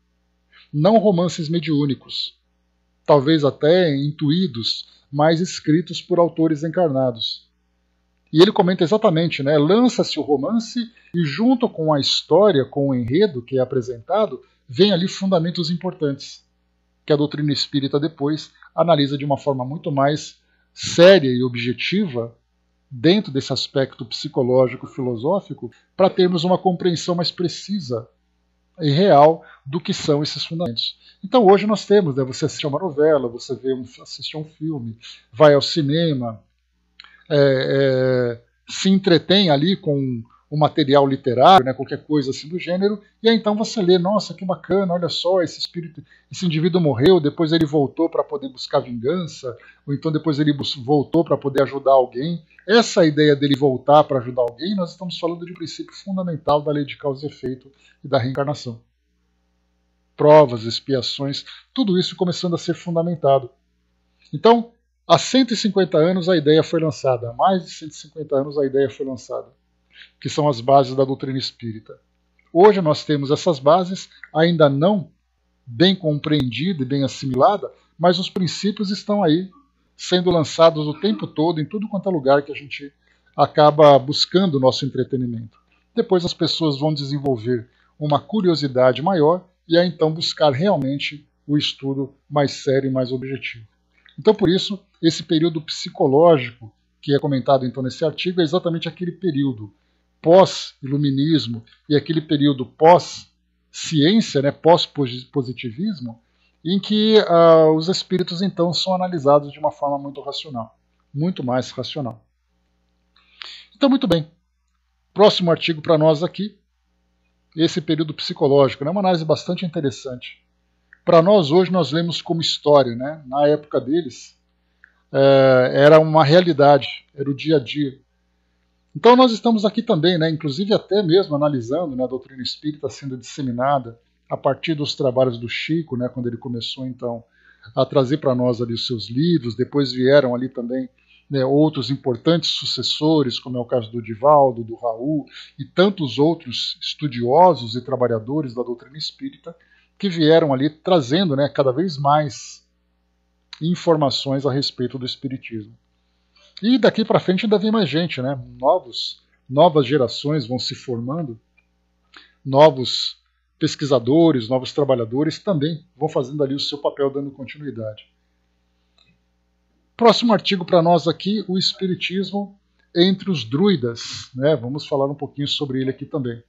Não romances mediúnicos, talvez até intuídos, mas escritos por autores encarnados. E ele comenta exatamente, né? Lança-se o romance e junto com a história, com o enredo que é apresentado, vem ali fundamentos importantes, que a doutrina espírita depois analisa de uma forma muito mais séria e objetiva, dentro desse aspecto psicológico, filosófico, para termos uma compreensão mais precisa e real do que são esses fundamentos. Então hoje nós temos, né, você assiste a uma novela, você assiste a um filme, vai ao cinema, se entretém ali com o material literário, né, qualquer coisa assim do gênero, e aí então você lê, nossa, que bacana, olha só, esse espírito, esse indivíduo morreu, depois ele voltou para poder buscar vingança, ou então depois ele voltou para poder ajudar alguém. Essa ideia dele voltar para ajudar alguém, nós estamos falando de um princípio fundamental da lei de causa e efeito e da reencarnação. Provas, expiações, tudo isso começando a ser fundamentado. Então, há 150 anos a ideia foi lançada, há mais de 150 anos a ideia foi lançada, que são as bases da doutrina espírita. Hoje nós temos essas bases, ainda não bem compreendida e bem assimilada, mas os princípios estão aí, sendo lançados o tempo todo, em tudo quanto é lugar que a gente acaba buscando o nosso entretenimento. Depois as pessoas vão desenvolver uma curiosidade maior e aí então buscar realmente o estudo mais sério e mais objetivo. Então, por isso, esse período psicológico que é comentado então nesse artigo é exatamente aquele período pós-iluminismo e aquele período pós-ciência, né, pós-positivismo, em que os espíritos então são analisados de uma forma muito racional, muito mais racional. Então, muito bem. Próximo artigo para nós aqui, esse período psicológico, é uma análise bastante interessante. Para nós hoje nós lemos como história, né? Na época deles era uma realidade, era o dia a dia. Então nós estamos aqui também, né, inclusive até mesmo analisando, né, a doutrina espírita sendo disseminada a partir dos trabalhos do Chico, né, quando ele começou então a trazer para nós ali os seus livros, depois vieram ali também, né, outros importantes sucessores, como é o caso do Divaldo, do Raul e tantos outros estudiosos e trabalhadores da doutrina espírita que vieram ali trazendo, né, cada vez mais informações a respeito do espiritismo. E daqui para frente ainda vem mais gente, né? Novas gerações vão se formando, novos pesquisadores, novos trabalhadores também vão fazendo ali o seu papel, dando continuidade. Próximo artigo para nós aqui, o Espiritismo entre os druidas, né? Vamos falar um pouquinho sobre ele aqui também.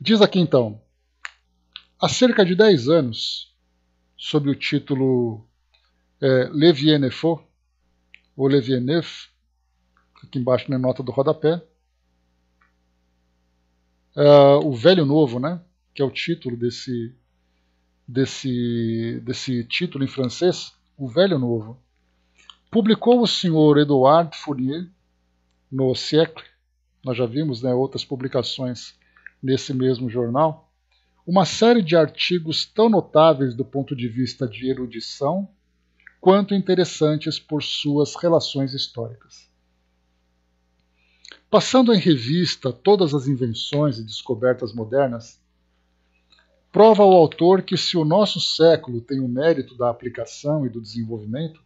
Diz aqui então, há cerca de 10 anos, sob o título Le Vieux-Neuf, ou Le Vieux-Neuf, aqui embaixo na nota do rodapé, o Velho Novo, né, que é o título desse título em francês, o Velho Novo, publicou o senhor Edouard Fourier no Siècle, nós já vimos, né, outras publicações nesse mesmo jornal, uma série de artigos tão notáveis do ponto de vista de erudição quanto interessantes por suas relações históricas. Passando em revista todas as invenções e descobertas modernas, prova o autor que se o nosso século tem o mérito da aplicação e do desenvolvimento,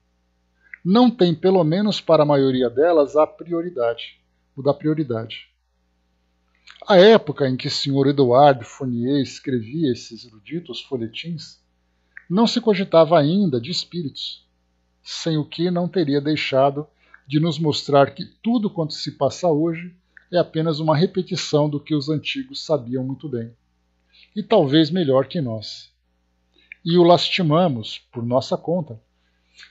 não tem pelo menos para a maioria delas a prioridade, o da prioridade. A época em que o Sr. Edouard Fourier escrevia esses eruditos folhetins, não se cogitava ainda de espíritos, sem o que não teria deixado de nos mostrar que tudo quanto se passa hoje é apenas uma repetição do que os antigos sabiam muito bem, e talvez melhor que nós. E o lastimamos por nossa conta,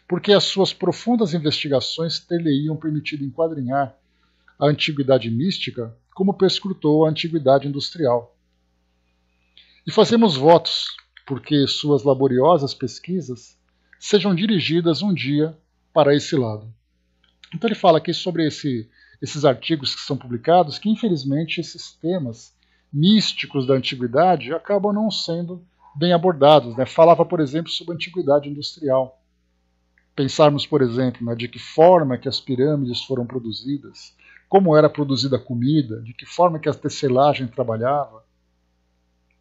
porque as suas profundas investigações ter-lhe-iam permitido enquadrinhar a antiguidade mística como perscrutou a antiguidade industrial. E fazemos votos porque suas laboriosas pesquisas sejam dirigidas um dia para esse lado. Então ele fala aqui sobre esses artigos que são publicados, que infelizmente esses temas místicos da antiguidade acabam não sendo bem abordados, né? Falava, por exemplo, sobre a antiguidade industrial. Pensarmos, por exemplo, né, de que forma que as pirâmides foram produzidas, como era produzida a comida, de que forma que a tecelagem trabalhava,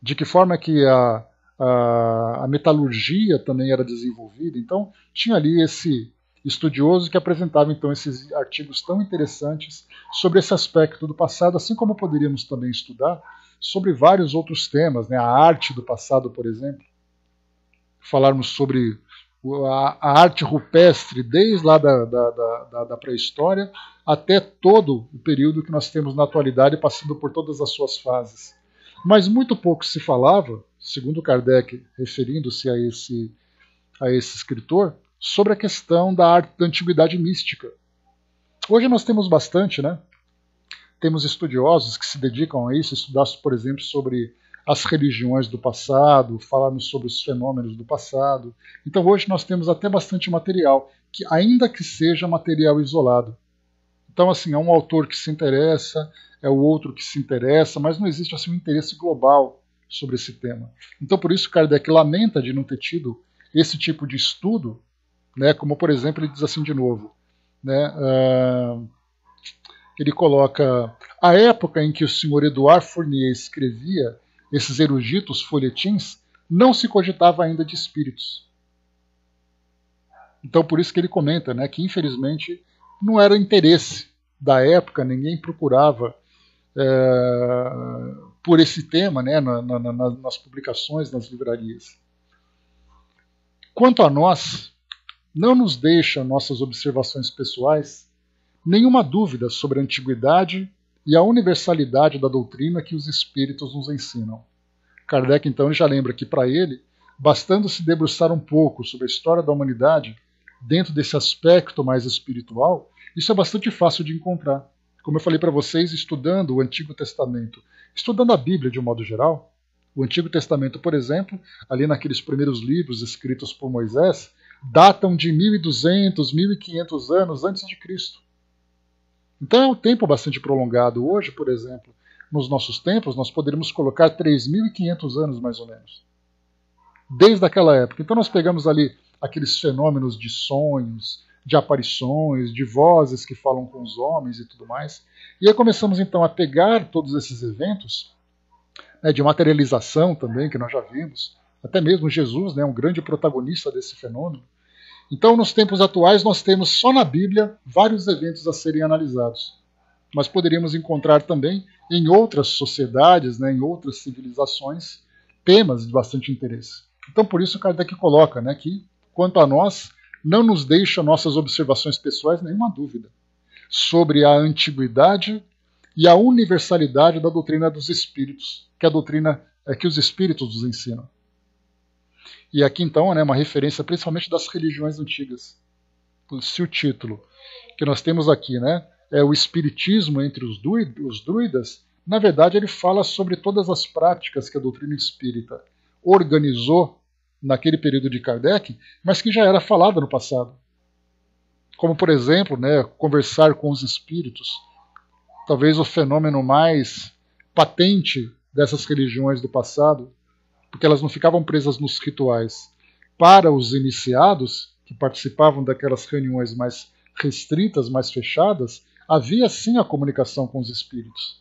de que forma que a metalurgia também era desenvolvida. Então, tinha ali esse estudioso que apresentava então esses artigos tão interessantes sobre esse aspecto do passado, assim como poderíamos também estudar sobre vários outros temas, né? A arte do passado, por exemplo. Falarmos sobre a arte rupestre, desde lá da pré-história até todo o período que nós temos na atualidade, passando por todas as suas fases. Mas muito pouco se falava, segundo Kardec, referindo-se a esse escritor, sobre a questão da arte da antiguidade mística. Hoje nós temos bastante, né? Temos estudiosos que se dedicam a isso, estudar, por exemplo, sobre as religiões do passado, falarmos sobre os fenômenos do passado. Então hoje nós temos até bastante material, que ainda que seja material isolado. Então, assim, é um autor que se interessa, é o outro que se interessa, mas não existe assim um interesse global sobre esse tema. Então, por isso, Kardec lamenta de não ter tido esse tipo de estudo, né, como, por exemplo, ele diz assim de novo, né, ele coloca a época em que o senhor Edouard Fournier escrevia esses eruditos folhetins, não se cogitava ainda de espíritos. Então, por isso que ele comenta, né, que infelizmente não era interesse da época, ninguém procurava por esse tema, né, nas publicações, nas livrarias. Quanto a nós, não nos deixa nossas observações pessoais nenhuma dúvida sobre a antiguidade e a universalidade da doutrina que os espíritos nos ensinam. Kardec, então, já lembra que, para ele, bastando se debruçar um pouco sobre a história da humanidade dentro desse aspecto mais espiritual, isso é bastante fácil de encontrar. Como eu falei para vocês, estudando o Antigo Testamento, estudando a Bíblia de um modo geral, o Antigo Testamento, por exemplo, ali naqueles primeiros livros escritos por Moisés, datam de 1200, 1500 anos antes de Cristo. Então é um tempo bastante prolongado. Hoje, por exemplo, nos nossos tempos, nós poderíamos colocar 3.500 anos mais ou menos. Desde aquela época. Então nós pegamos ali aqueles fenômenos de sonhos, de aparições, de vozes que falam com os homens e tudo mais. E aí começamos então a pegar todos esses eventos, né, de materialização também, que nós já vimos, até mesmo Jesus, né, um grande protagonista desse fenômeno. Então, nos tempos atuais, nós temos só na Bíblia vários eventos a serem analisados. Mas poderíamos encontrar também em outras sociedades, né, em outras civilizações, temas de bastante interesse. Então, por isso, Kardec coloca, né, que, quanto a nós, não nos deixa nossas observações pessoais nenhuma dúvida sobre a antiguidade e a universalidade da doutrina dos espíritos, que é a doutrina que os espíritos nos ensinam. E aqui, então, né, uma referência principalmente das religiões antigas. Se o título que nós temos aqui, né, é o Espiritismo entre os druidas, na verdade ele fala sobre todas as práticas que a doutrina espírita organizou naquele período de Kardec, mas que já era falada no passado. Como, por exemplo, né, conversar com os espíritos. Talvez o fenômeno mais patente dessas religiões do passado, porque elas não ficavam presas nos rituais. Para os iniciados, que participavam daquelas reuniões mais restritas, mais fechadas, havia sim a comunicação com os espíritos.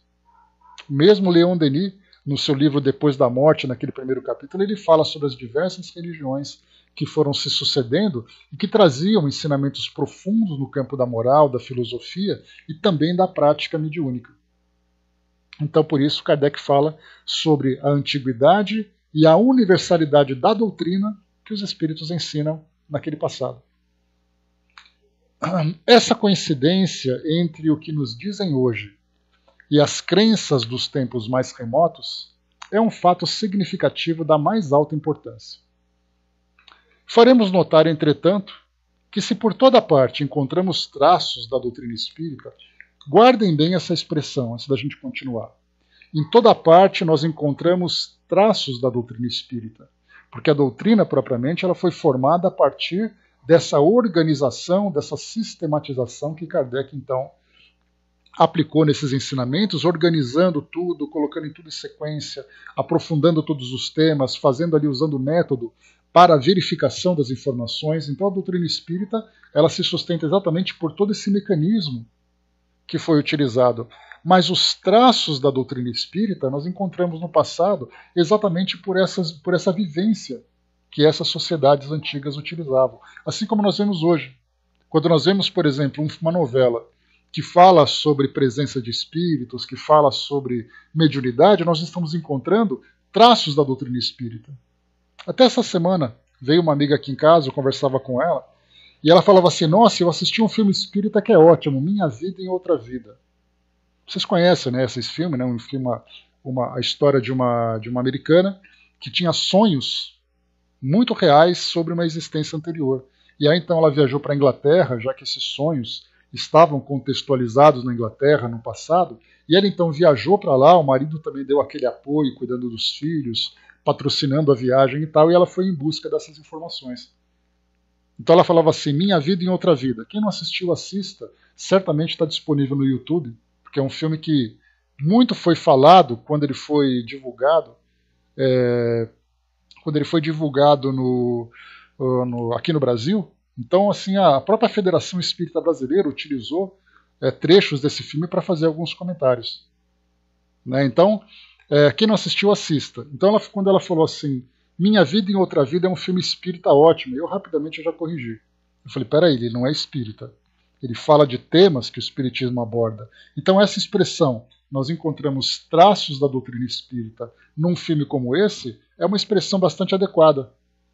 Mesmo Leon Denis, no seu livro Depois da Morte, naquele primeiro capítulo, ele fala sobre as diversas religiões que foram se sucedendo e que traziam ensinamentos profundos no campo da moral, da filosofia e também da prática mediúnica. Então, por isso, Kardec fala sobre a antiguidade e a universalidade da doutrina que os espíritos ensinam naquele passado. Essa coincidência entre o que nos dizem hoje e as crenças dos tempos mais remotos é um fato significativo da mais alta importância. Faremos notar, entretanto, que se por toda parte encontramos traços da doutrina espírita, guardem bem essa expressão antes da gente continuar. Em toda parte nós encontramos traços da doutrina espírita, porque a doutrina propriamente ela foi formada a partir dessa organização, dessa sistematização que Kardec então aplicou nesses ensinamentos, organizando tudo, colocando em tudo em sequência, aprofundando todos os temas, fazendo ali, usando o método para a verificação das informações. Então a doutrina espírita ela se sustenta exatamente por todo esse mecanismo que foi utilizado. Mas os traços da doutrina espírita nós encontramos no passado exatamente por essa vivência que essas sociedades antigas utilizavam. Assim como nós vemos hoje. Quando nós vemos, por exemplo, uma novela que fala sobre presença de espíritos, que fala sobre mediunidade, nós estamos encontrando traços da doutrina espírita. Até essa semana veio uma amiga aqui em casa, eu conversava com ela, e ela falava assim, nossa, eu assisti um filme espírita que é ótimo, Minha Vida em Outra Vida. Vocês conhecem, né, esse filme, né, um filme, a história de uma americana que tinha sonhos muito reais sobre uma existência anterior. E aí então ela viajou para a Inglaterra, já que esses sonhos estavam contextualizados na Inglaterra no passado, e ela então viajou para lá, o marido também deu aquele apoio, cuidando dos filhos, patrocinando a viagem e tal, e ela foi em busca dessas informações. Então ela falava assim, Minha Vida em Outra Vida. Quem não assistiu, assista, certamente está disponível no YouTube, porque é um filme que muito foi falado quando ele foi divulgado, aqui no Brasil. Então, assim, a própria Federação Espírita Brasileira utilizou trechos desse filme para fazer alguns comentários. Né? Então, quem não assistiu, assista. Então, quando ela falou assim, Minha Vida em Outra Vida é um filme espírita ótimo, eu rapidamente já corrigi. Eu falei, peraí, ele não é espírita. Ele fala de temas que o espiritismo aborda. Então, essa expressão, nós encontramos traços da doutrina espírita num filme como esse, é uma expressão bastante adequada.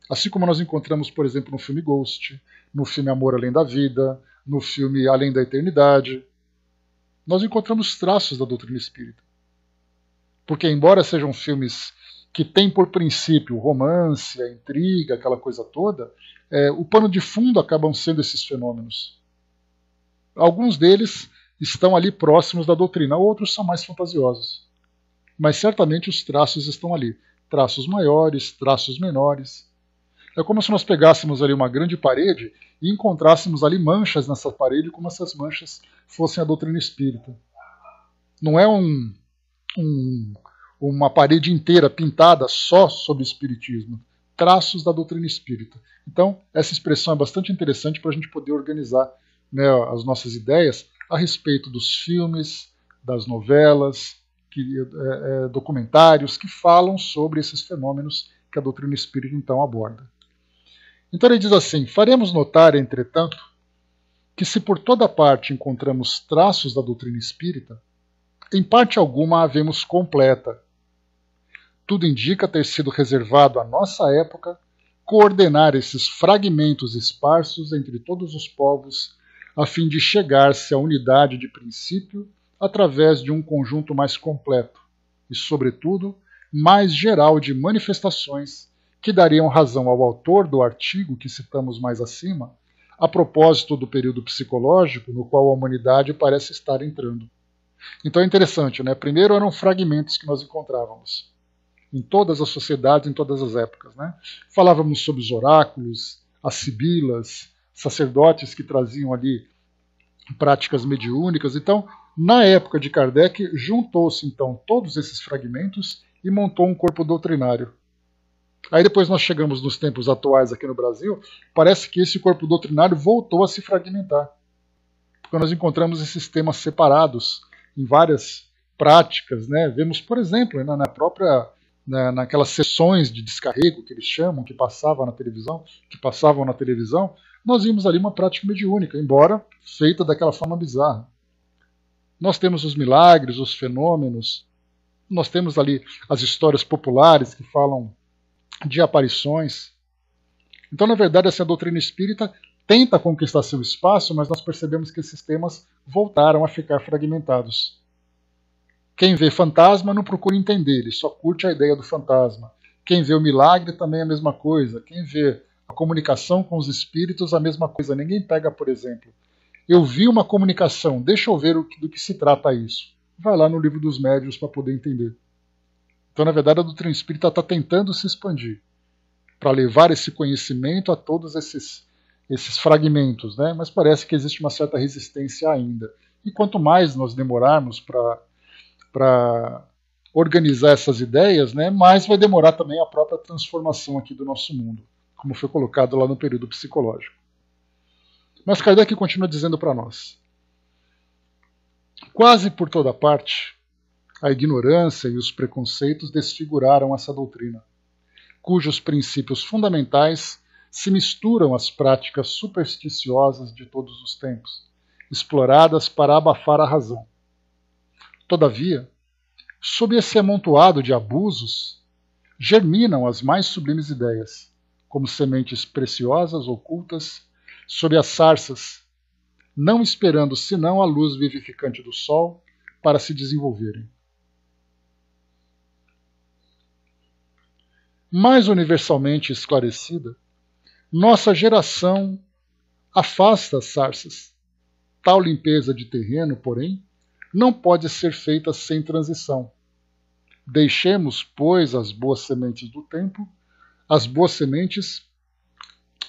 Assim como nós encontramos, por exemplo, no filme Ghost, no filme Amor Além da Vida, no filme Além da Eternidade. Nós encontramos traços da doutrina espírita. Porque, embora sejam filmes que têm por princípio romance, a intriga, aquela coisa toda, o pano de fundo acabam sendo esses fenômenos. Alguns deles estão ali próximos da doutrina, outros são mais fantasiosos. Mas certamente os traços estão ali. Traços maiores, traços menores. É como se nós pegássemos ali uma grande parede e encontrássemos ali manchas nessa parede, como essas manchas fossem a doutrina espírita. Não é uma parede inteira pintada só sobre o espiritismo. Traços da doutrina espírita. Então, essa expressão é bastante interessante para a gente poder organizar, né, as nossas ideias a respeito dos filmes, das novelas, documentários que falam sobre esses fenômenos que a doutrina espírita então aborda. Então ele diz assim, faremos notar, entretanto, que se por toda parte encontramos traços da doutrina espírita, em parte alguma a vemos completa. Tudo indica ter sido reservado à nossa época coordenar esses fragmentos esparsos entre todos os povos, a fim de chegar-se à unidade de princípio através de um conjunto mais completo e, sobretudo, mais geral de manifestações que dariam razão ao autor do artigo que citamos mais acima, a propósito do período psicológico no qual a humanidade parece estar entrando. Então é interessante, né? Primeiro eram fragmentos que nós encontrávamos em todas as sociedades, em todas as épocas. Né? Falávamos sobre os oráculos, as sibilas, sacerdotes que traziam ali práticas mediúnicas. Então, na época de Kardec, juntou-se então todos esses fragmentos e montou um corpo doutrinário. Aí depois nós chegamos nos tempos atuais aqui no Brasil, parece que esse corpo doutrinário voltou a se fragmentar. Porque nós encontramos esses temas separados em várias práticas. Né? Vemos, por exemplo, naquelas sessões de descarrego que eles chamam, que passavam na televisão, nós vimos ali uma prática mediúnica, embora feita daquela forma bizarra. Nós temos os milagres, os fenômenos, nós temos ali as histórias populares que falam de aparições. Então, na verdade, essa doutrina espírita tenta conquistar seu espaço, mas nós percebemos que esses temas voltaram a ficar fragmentados. Quem vê fantasma não procura entender, ele só curte a ideia do fantasma. Quem vê o milagre também é a mesma coisa. Quem vê a comunicação com os espíritos, a mesma coisa. Ninguém pega, por exemplo, eu vi uma comunicação, deixa eu ver do que se trata isso. Vai lá no livro dos médiuns para poder entender. Então, na verdade, a doutrina espírita está tentando se expandir para levar esse conhecimento a todos esses fragmentos, né? Mas parece que existe uma certa resistência ainda. E quanto mais nós demorarmos para organizar essas ideias, né, mais vai demorar também a própria transformação aqui do nosso mundo, como foi colocado lá no período psicológico. Mas Kardec continua dizendo para nós, quase por toda parte, a ignorância e os preconceitos desfiguraram essa doutrina, cujos princípios fundamentais se misturam às práticas supersticiosas de todos os tempos, exploradas para abafar a razão. Todavia, sob esse amontoado de abusos, germinam as mais sublimes ideias, como sementes preciosas ocultas sob as sarças, não esperando senão a luz vivificante do sol para se desenvolverem. Mais universalmente esclarecida, nossa geração afasta as sarças, Tal limpeza de terreno, porém, não pode ser feita sem transição. Deixemos, pois, as boas sementes do tempo,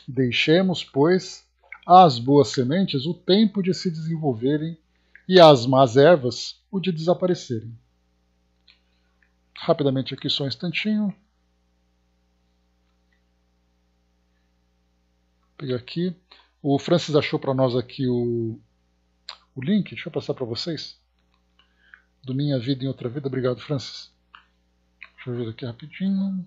deixemos, pois, às boas sementes o tempo de se desenvolverem e às más ervas o de desaparecerem. Rapidamente aqui, só um instantinho. Vou pegar aqui. O Francis achou para nós aqui o link, deixa eu passar para vocês. Do Minha Vida em Outra Vida. Obrigado, Francis. Deixa eu ver aqui rapidinho.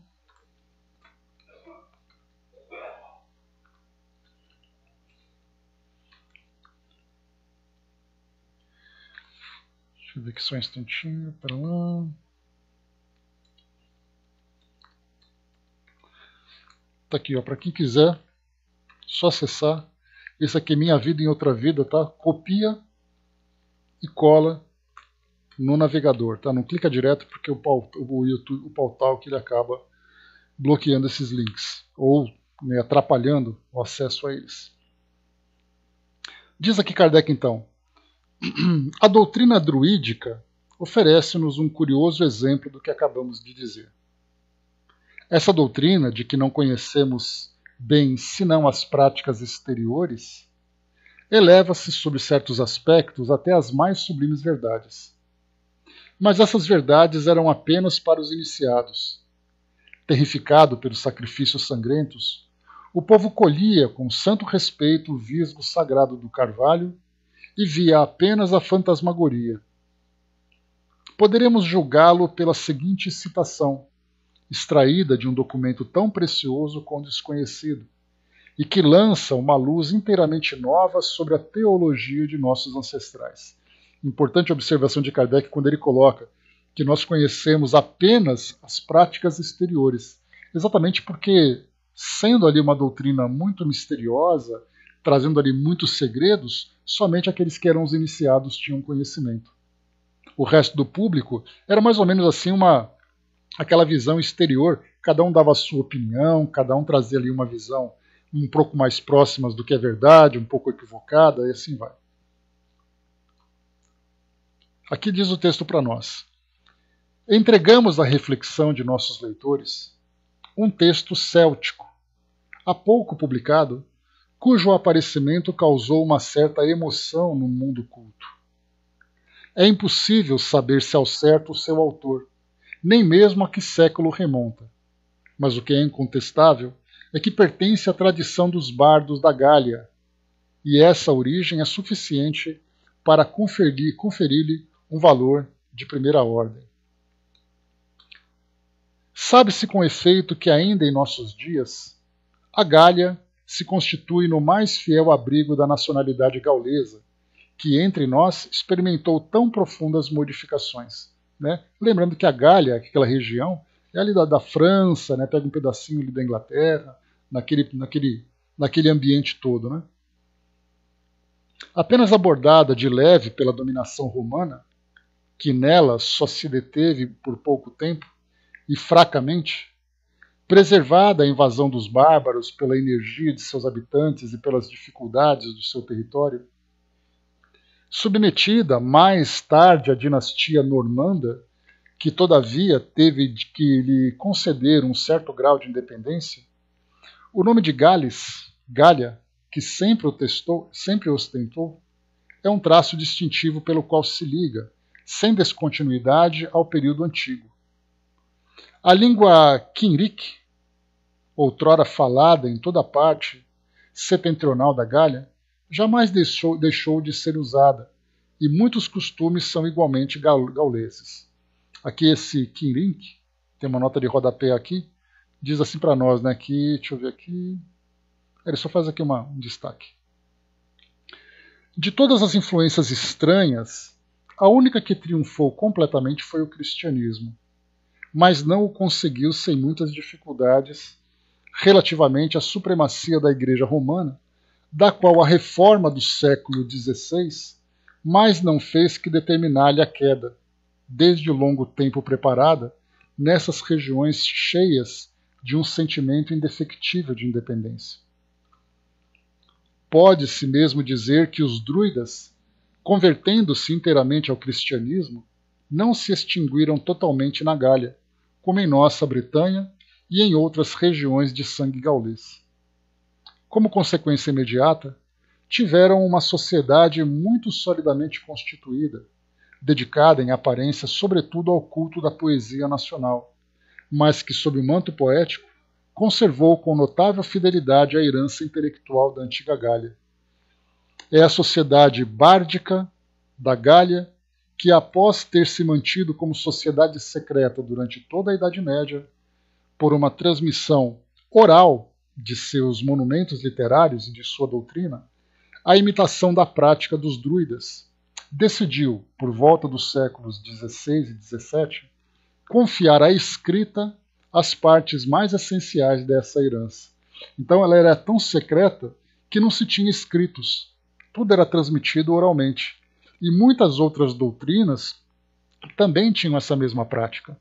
Deixa eu ver aqui só um instantinho. Para lá. Tá aqui, ó, para quem quiser, só acessar. Esse aqui é Minha Vida em Outra Vida, tá? Copia e cola no navegador, tá? Não clica direto porque o YouTube, o Pautalk, ele acaba bloqueando esses links ou, né, atrapalhando o acesso a eles. Diz aqui Kardec então: a doutrina druídica oferece-nos um curioso exemplo do que acabamos de dizer. Essa doutrina, de que não conhecemos bem senão as práticas exteriores, eleva-se sobre certos aspectos até as mais sublimes verdades. Mas essas verdades eram apenas para os iniciados. Terrificado pelos sacrifícios sangrentos, o povo colhia com santo respeito o visgo sagrado do carvalho e via apenas a fantasmagoria. Poderemos julgá-lo pela seguinte citação, extraída de um documento tão precioso quanto desconhecido, e que lança uma luz inteiramente nova sobre a teologia de nossos ancestrais. Importante observação de Kardec quando ele coloca que nós conhecemos apenas as práticas exteriores, exatamente porque, sendo ali uma doutrina muito misteriosa, trazendo ali muitos segredos, somente aqueles que eram os iniciados tinham conhecimento. O resto do público era mais ou menos assim aquela visão exterior, cada um dava a sua opinião, cada um trazia ali uma visão um pouco mais próxima do que é verdade, um pouco equivocada, e assim vai. Aqui diz o texto para nós: entregamos à reflexão de nossos leitores um texto céltico, há pouco publicado, cujo aparecimento causou uma certa emoção no mundo culto. É impossível saber se ao certo o seu autor, nem mesmo a que século remonta. Mas o que é incontestável é que pertence à tradição dos bardos da Gália, e essa origem é suficiente para conferir-lhe um valor de primeira ordem. Sabe-se com efeito que ainda em nossos dias, a Gália se constitui no mais fiel abrigo da nacionalidade gaulesa, que entre nós experimentou tão profundas modificações. Né? Lembrando que a Gália, aquela região, é ali da França, né? Pega um pedacinho ali da Inglaterra, naquele ambiente todo. Né? Apenas abordada de leve pela dominação romana, que nela só se deteve por pouco tempo e fracamente, preservada a invasão dos bárbaros pela energia de seus habitantes e pelas dificuldades do seu território, submetida mais tarde à dinastia normanda, que todavia teve que lhe conceder um certo grau de independência, o nome de Gália, que sempre ostentou, é um traço distintivo pelo qual se liga, sem descontinuidade, ao período antigo. A língua Quinric, outrora falada em toda a parte setentrional da Gália, jamais deixou de ser usada, e muitos costumes são igualmente gauleses. Aqui esse Quinric, tem uma nota de rodapé aqui, diz assim para nós, né, que, deixa eu ver aqui, ele só faz aqui um destaque. De todas as influências estranhas, a única que triunfou completamente foi o cristianismo, mas não o conseguiu sem muitas dificuldades relativamente à supremacia da Igreja Romana, da qual a reforma do século XVI mais não fez que determinar-lhe a queda, desde longo tempo preparada, nessas regiões cheias de um sentimento indefectível de independência. Pode-se mesmo dizer que os druidas convertendo-se inteiramente ao cristianismo, não se extinguiram totalmente na Gália, como em nossa Bretanha e em outras regiões de sangue gaulês. Como consequência imediata, tiveram uma sociedade muito solidamente constituída, dedicada em aparência sobretudo ao culto da poesia nacional, mas que, sob o manto poético, conservou com notável fidelidade a herança intelectual da antiga Gália. É a sociedade bárdica da Gália que, após ter se mantido como sociedade secreta durante toda a Idade Média, por uma transmissão oral de seus monumentos literários e de sua doutrina, a imitação da prática dos druidas, decidiu, por volta dos séculos XVI e XVII, confiar à escrita as partes mais essenciais dessa herança. Então ela era tão secreta que não se tinha escritos, tudo era transmitido oralmente. E muitas outras doutrinas também tinham essa mesma prática,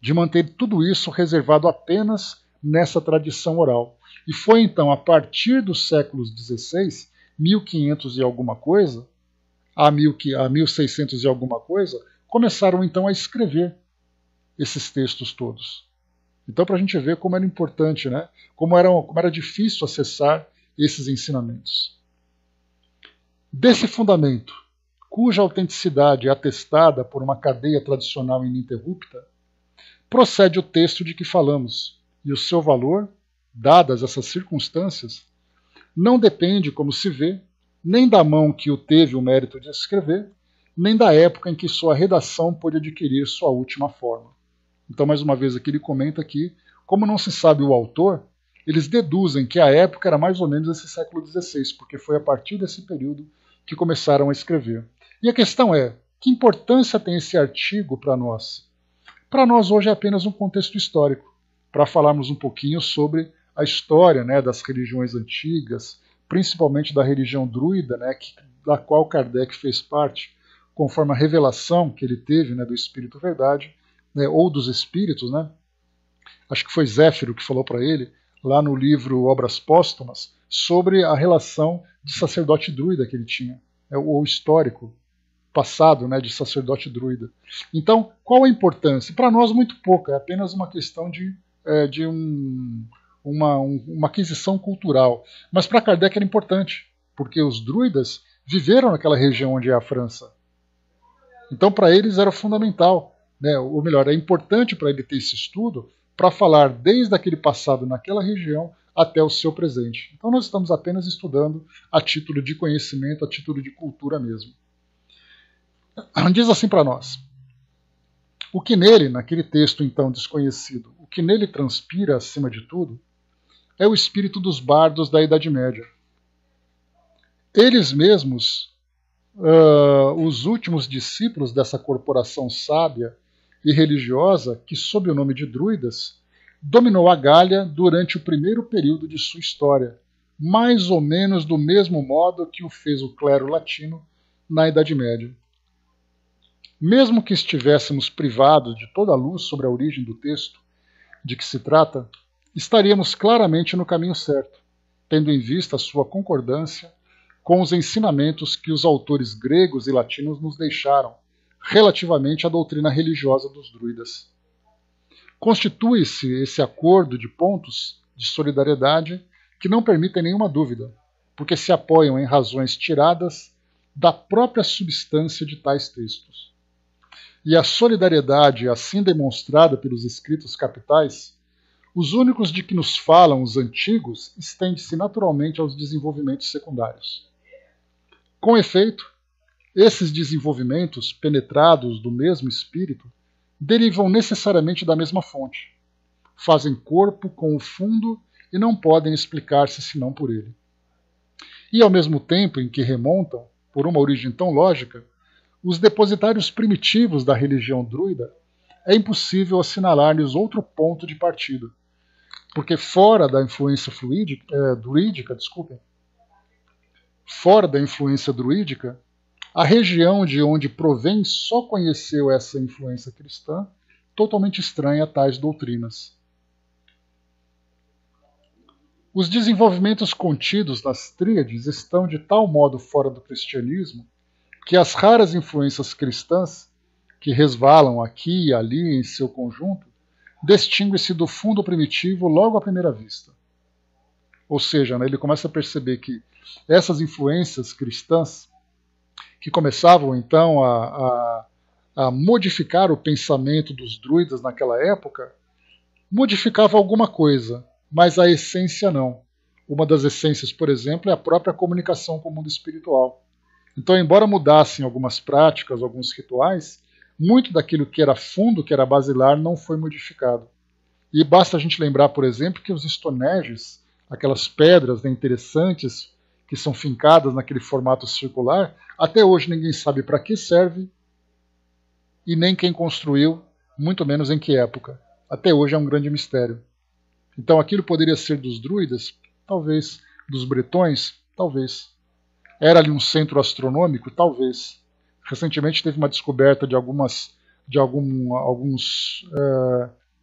de manter tudo isso reservado apenas nessa tradição oral. E foi então a partir dos séculos XVI, 1500 e alguma coisa, a 1600 e alguma coisa, começaram então a escrever esses textos todos. Então, para a gente ver como era importante, né? Como era difícil acessar esses ensinamentos. Desse fundamento, cuja autenticidade é atestada por uma cadeia tradicional ininterrupta, procede o texto de que falamos, e o seu valor, dadas essas circunstâncias, não depende, como se vê, nem da mão que o teve o mérito de escrever, nem da época em que sua redação pôde adquirir sua última forma. Então, mais uma vez, aqui ele comenta que, como não se sabe o autor, eles deduzem que a época era mais ou menos esse século XVI, porque foi a partir desse período que começaram a escrever. E a questão é, que importância tem esse artigo para nós? Para nós hoje é apenas um contexto histórico, para falarmos um pouquinho sobre a história, né, das religiões antigas, principalmente da religião druida, né, da qual Kardec fez parte, conforme a revelação que ele teve, né, do Espírito Verdade, né, ou dos Espíritos, né? Acho que foi Zéfiro que falou para ele, lá no livro Obras Póstumas, sobre a relação de sacerdote druida que ele tinha, ou histórico, passado, né, de sacerdote druida. Então, qual a importância? Para nós, muito pouca, é apenas uma questão de uma aquisição cultural. Mas para Kardec era importante, porque os druidas viveram naquela região onde é a França. Então, para eles era fundamental, né, ou melhor, é importante para ele ter esse estudo para falar desde aquele passado naquela região até o seu presente. Então, nós estamos apenas estudando a título de conhecimento, a título de cultura mesmo. Diz assim para nós: o que nele, naquele texto então desconhecido, o que nele transpira acima de tudo, é o espírito dos bardos da Idade Média. Eles mesmos, os últimos discípulos dessa corporação sábia e religiosa que, sob o nome de druidas, dominou a Gália durante o primeiro período de sua história, mais ou menos do mesmo modo que o fez o clero latino na Idade Média. Mesmo que estivéssemos privados de toda a luz sobre a origem do texto de que se trata, estaríamos claramente no caminho certo, tendo em vista a sua concordância com os ensinamentos que os autores gregos e latinos nos deixaram relativamente à doutrina religiosa dos druidas. Constitui-se esse acordo de pontos de solidariedade que não permitem nenhuma dúvida, porque se apoiam em razões tiradas da própria substância de tais textos. E a solidariedade assim demonstrada pelos escritos capitais, os únicos de que nos falam os antigos, estende-se naturalmente aos desenvolvimentos secundários. Com efeito, esses desenvolvimentos, penetrados do mesmo espírito, derivam necessariamente da mesma fonte, fazem corpo com o fundo e não podem explicar-se senão por ele. E ao mesmo tempo em que remontam, por uma origem tão lógica, os depositários primitivos da religião druida, é impossível assinalar-lhes outro ponto de partida, porque fora da influência druídica, a região de onde provém só conheceu essa influência cristã, totalmente estranha a tais doutrinas. Os desenvolvimentos contidos nas tríades estão de tal modo fora do cristianismo que as raras influências cristãs que resvalam aqui e ali em seu conjunto distinguem-se do fundo primitivo logo à primeira vista. Ou seja, né, ele começa a perceber que essas influências cristãs, que começavam então a modificar o pensamento dos druidas naquela época, modificava alguma coisa, mas a essência não. Uma das essências, por exemplo, é a própria comunicação com o mundo espiritual. Então, embora mudassem algumas práticas, alguns rituais, muito daquilo que era fundo, que era basilar, não foi modificado. E basta a gente lembrar, por exemplo, que os stoneges, aquelas pedras, né, interessantes que são fincadas naquele formato circular, até hoje ninguém sabe para que serve e nem quem construiu, muito menos em que época. Até hoje é um grande mistério. Então aquilo poderia ser dos druidas? Talvez. Dos bretões? Talvez. Era ali um centro astronômico? Talvez. Recentemente teve uma descoberta de alguns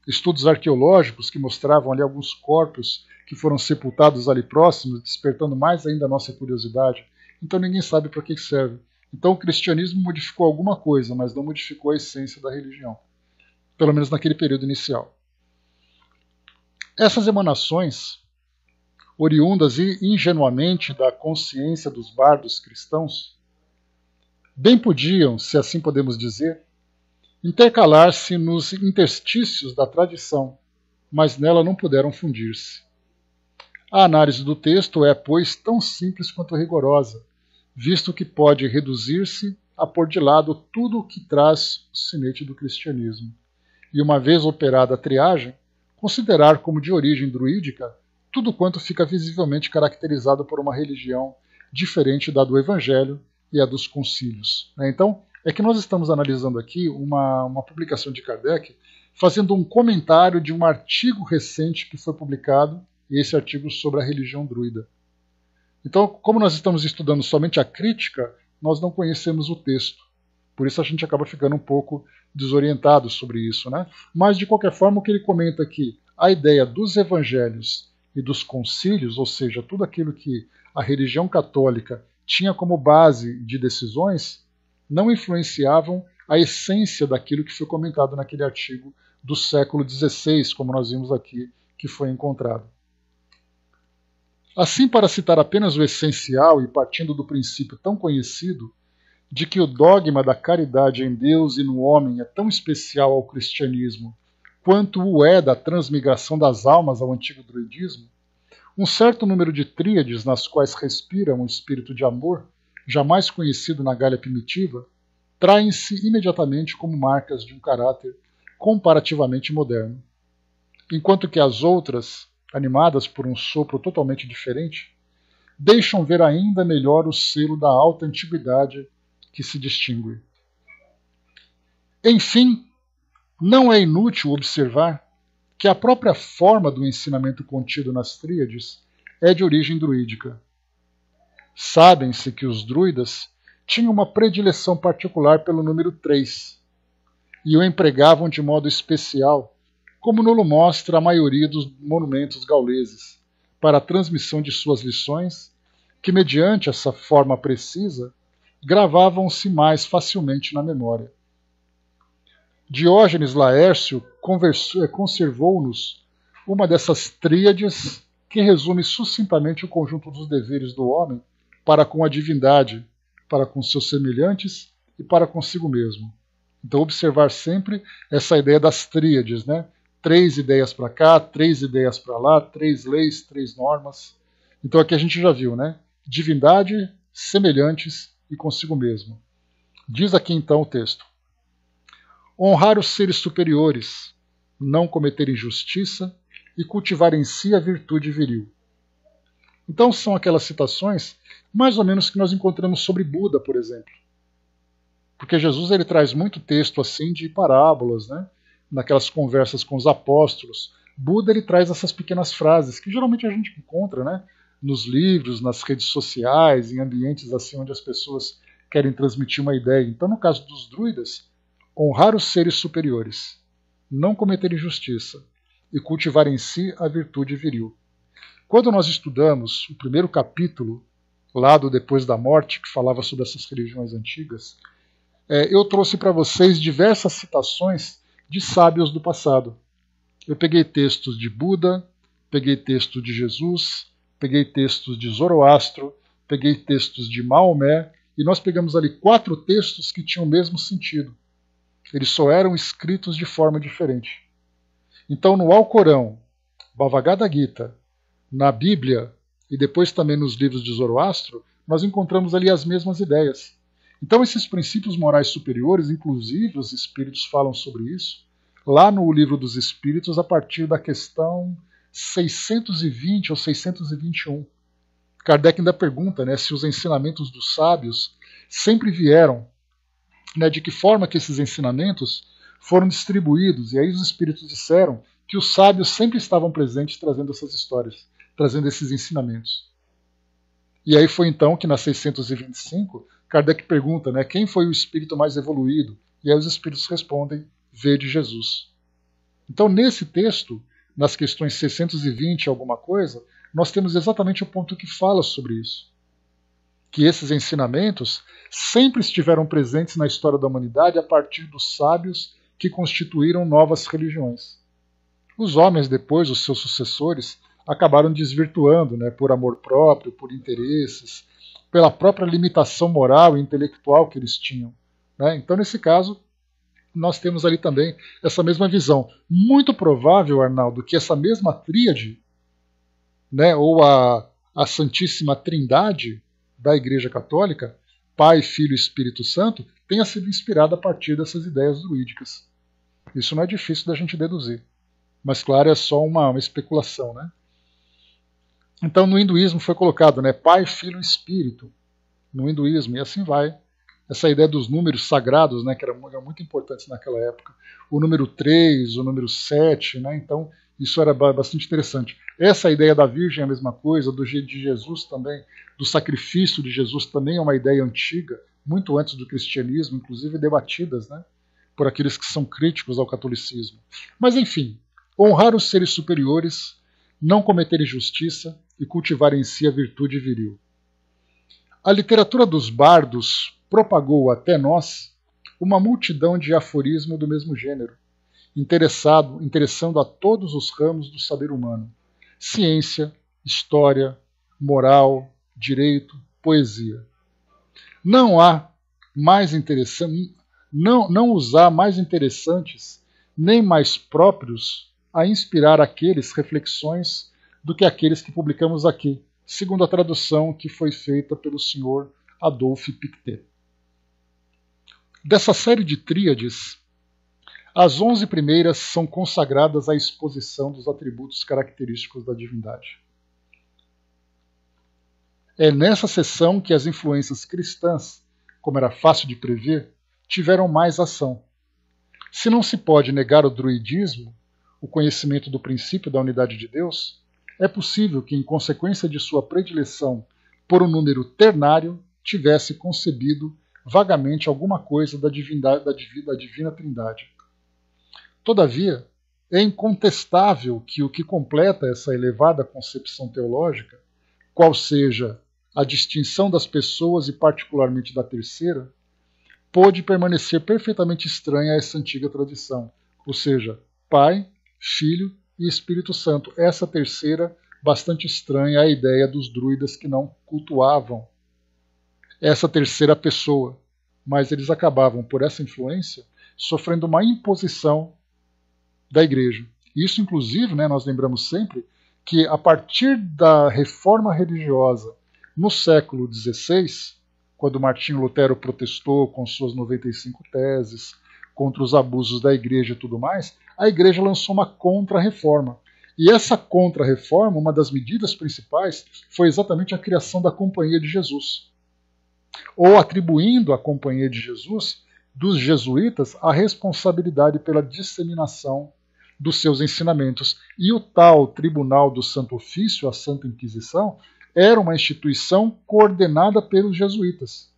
estudos arqueológicos que mostravam ali alguns corpos que foram sepultados ali próximos, despertando mais ainda a nossa curiosidade. Então ninguém sabe para que serve. Então o cristianismo modificou alguma coisa, mas não modificou a essência da religião. Pelo menos naquele período inicial. Essas emanações, oriundas ingenuamente da consciência dos bardos cristãos, bem podiam, se assim podemos dizer, intercalar-se nos interstícios da tradição, mas nela não puderam fundir-se. A análise do texto é, pois, tão simples quanto rigorosa, visto que pode reduzir-se a pôr de lado tudo o que traz o sinete do cristianismo. E uma vez operada a triagem, considerar como de origem druídica tudo quanto fica visivelmente caracterizado por uma religião diferente da do Evangelho e a dos concílios. Então, é que nós estamos analisando aqui uma publicação de Kardec, fazendo um comentário de um artigo recente que foi publicado, e esse artigo sobre a religião druida. Então, como nós estamos estudando somente a crítica, nós não conhecemos o texto. Por isso a gente acaba ficando um pouco desorientado sobre isso, né? Mas, de qualquer forma, o que ele comenta aqui, a ideia dos evangelhos e dos concílios, ou seja, tudo aquilo que a religião católica tinha como base de decisões, não influenciavam a essência daquilo que foi comentado naquele artigo do século XVI, como nós vimos aqui, que foi encontrado. Assim, para citar apenas o essencial e partindo do princípio tão conhecido de que o dogma da caridade em Deus e no homem é tão especial ao cristianismo quanto o é da transmigração das almas ao antigo druidismo, um certo número de tríades nas quais respira um espírito de amor, jamais conhecido na Gália primitiva, traem-se imediatamente como marcas de um caráter comparativamente moderno, enquanto que as outras, animadas por um sopro totalmente diferente, deixam ver ainda melhor o selo da alta antiguidade que se distingue. Enfim, não é inútil observar que a própria forma do ensinamento contido nas tríades é de origem druídica. Sabem-se que os druidas tinham uma predileção particular pelo número 3 e o empregavam de modo especial, como nos mostra a maioria dos monumentos gauleses, para a transmissão de suas lições, que, mediante essa forma precisa, gravavam-se mais facilmente na memória. Diógenes Laércio conservou-nos uma dessas tríades que resume sucintamente o conjunto dos deveres do homem para com a divindade, para com seus semelhantes e para consigo mesmo. Então, observar sempre essa ideia das tríades, né? 3 ideias para cá, 3 ideias para lá, 3 leis, 3 normas. Então, aqui a gente já viu, né? Divindade, semelhantes e consigo mesmo. Diz aqui então o texto: honrar os seres superiores, não cometer injustiça e cultivar em si a virtude viril. Então são aquelas citações mais ou menos que nós encontramos sobre Buda, por exemplo. Porque Jesus ele traz muito texto assim de parábolas, né? Naquelas conversas com os apóstolos. Buda ele traz essas pequenas frases que geralmente a gente encontra, né? Nos livros, nas redes sociais, em ambientes assim onde as pessoas querem transmitir uma ideia. Então, no caso dos druidas, honrar os seres superiores, não cometer injustiça e cultivar em si a virtude viril. Quando nós estudamos o primeiro capítulo, lá do Depois da Morte, que falava sobre essas religiões antigas, eu trouxe para vocês diversas citações de sábios do passado. Eu peguei textos de Buda, peguei textos de Jesus, peguei textos de Zoroastro, peguei textos de Maomé, e nós pegamos ali 4 textos que tinham o mesmo sentido. Eles só eram escritos de forma diferente. Então, no Alcorão, Bhagavad Gita, na Bíblia e depois também nos livros de Zoroastro, nós encontramos ali as mesmas ideias. Então, esses princípios morais superiores, inclusive os espíritos falam sobre isso, lá no Livro dos Espíritos, a partir da questão 620 ou 621. Kardec ainda pergunta, se os ensinamentos dos sábios sempre vieram, de que forma que esses ensinamentos foram distribuídos. E aí os espíritos disseram que os sábios sempre estavam presentes trazendo essas histórias, trazendo esses ensinamentos. E aí foi então que na 625, Kardec pergunta, quem foi o espírito mais evoluído? E aí os espíritos respondem, vede Jesus. Então nesse texto, nas questões 620 alguma coisa, nós temos exatamente o ponto que fala sobre isso. Que esses ensinamentos sempre estiveram presentes na história da humanidade a partir dos sábios que constituíram novas religiões. Os homens depois, os seus sucessores, acabaram desvirtuando, por amor próprio, por interesses, pela própria limitação moral e intelectual que eles tinham. Então, nesse caso, nós temos ali também essa mesma visão. Muito provável, Arnaldo, que essa mesma tríade, ou a Santíssima Trindade da Igreja Católica, Pai, Filho e Espírito Santo, tenha sido inspirada a partir dessas ideias druídicas. Isso não é difícil da gente deduzir. Mas, claro, é só uma especulação. Então, no hinduísmo foi colocado Pai, Filho e Espírito. No hinduísmo, e assim vai. Essa ideia dos números sagrados, que eram muito importantes naquela época. O número 3, o número 7, então isso era bastante interessante. Essa ideia da Virgem é a mesma coisa, de Jesus também, do sacrifício de Jesus também é uma ideia antiga, muito antes do cristianismo, inclusive debatidas por aqueles que são críticos ao catolicismo. Mas enfim, honrar os seres superiores, não cometer injustiça e cultivar em si a virtude viril. A literatura dos bardos propagou até nós uma multidão de aforismos do mesmo gênero, interessando a todos os ramos do saber humano: ciência, história, moral, direito, poesia. Não há mais não os há mais interessantes nem mais próprios a inspirar aqueles reflexões do que aqueles que publicamos aqui, segundo a tradução que foi feita pelo senhor Adolphe Pictet. Dessa série de tríades, as 11 primeiras são consagradas à exposição dos atributos característicos da divindade. É nessa seção que as influências cristãs, como era fácil de prever, tiveram mais ação. Se não se pode negar o druidismo, o conhecimento do princípio da unidade de Deus, é possível que, em consequência de sua predileção por um número ternário, tivesse concebido vagamente alguma coisa da divina Trindade. Todavia, é incontestável que o que completa essa elevada concepção teológica, qual seja a distinção das pessoas e particularmente da terceira, pôde permanecer perfeitamente estranha a essa antiga tradição, ou seja, Pai, Filho e Espírito Santo. Essa terceira, bastante estranha à ideia dos druidas que não cultuavam essa terceira pessoa, mas eles acabavam, por essa influência, sofrendo uma imposição da Igreja. Isso, inclusive, nós lembramos sempre que a partir da reforma religiosa no século XVI, quando Martinho Lutero protestou com suas 95 teses contra os abusos da Igreja e tudo mais, a Igreja lançou uma contra-reforma. E essa contra-reforma, uma das medidas principais, foi exatamente a criação da Companhia de Jesus, ou atribuindo à Companhia de Jesus, dos jesuítas, a responsabilidade pela disseminação dos seus ensinamentos. E o tal Tribunal do Santo Ofício, a Santa Inquisição, era uma instituição coordenada pelos jesuítas,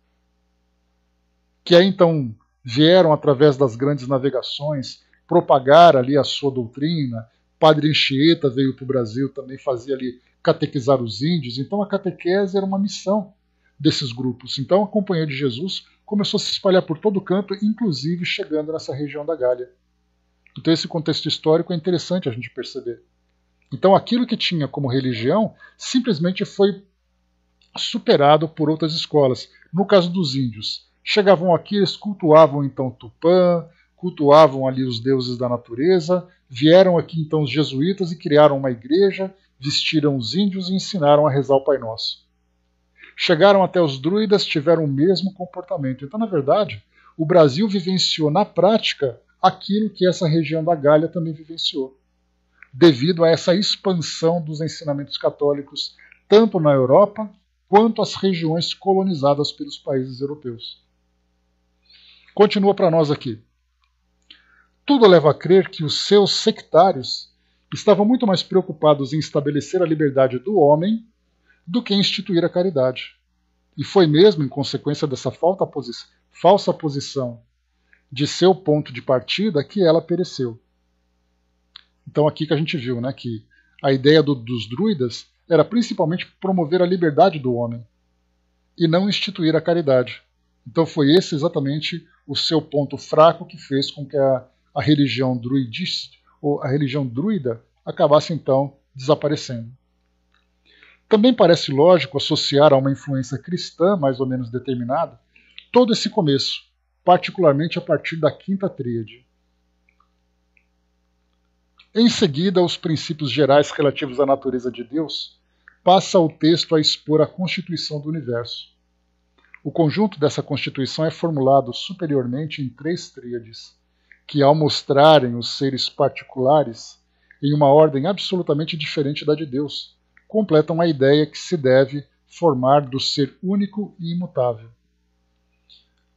que aí então vieram, através das grandes navegações, propagar ali a sua doutrina. Padre Anchieta veio para o Brasil, também fazia ali catequizar os índios. Então a catequese era uma missão desses grupos. Então a Companhia de Jesus começou a se espalhar por todo canto, inclusive chegando nessa região da Gália. Então esse contexto histórico é interessante a gente perceber. Então aquilo que tinha como religião simplesmente foi superado por outras escolas. No caso dos índios, chegavam aqui, eles cultuavam então Tupã, cultuavam ali os deuses da natureza, vieram aqui então os jesuítas e criaram uma igreja, vestiram os índios e ensinaram a rezar o Pai Nosso. Chegaram até os druidas, tiveram o mesmo comportamento. Então, na verdade, o Brasil vivenciou na prática aquilo que essa região da Gália também vivenciou, devido a essa expansão dos ensinamentos católicos, tanto na Europa quanto as regiões colonizadas pelos países europeus. Continua para nós aqui. Tudo leva a crer que os seus sectários estavam muito mais preocupados em estabelecer a liberdade do homem do que em instituir a caridade. E foi mesmo em consequência dessa falsa posição de seu ponto de partida que ela pereceu. Então aqui que a gente viu, né, que a ideia dos druidas era principalmente promover a liberdade do homem e não instituir a caridade. Então foi esse exatamente o seu ponto fraco que fez com que a religião druidista, ou a religião druida, acabasse então desaparecendo. Também parece lógico associar a uma influência cristã mais ou menos determinada todo esse começo, particularmente a partir da quinta tríade. Em seguida, os princípios gerais relativos à natureza de Deus, passa o texto a expor a constituição do universo. O conjunto dessa constituição é formulado superiormente em 3 tríades, que, ao mostrarem os seres particulares em uma ordem absolutamente diferente da de Deus, completam a ideia que se deve formar do ser único e imutável.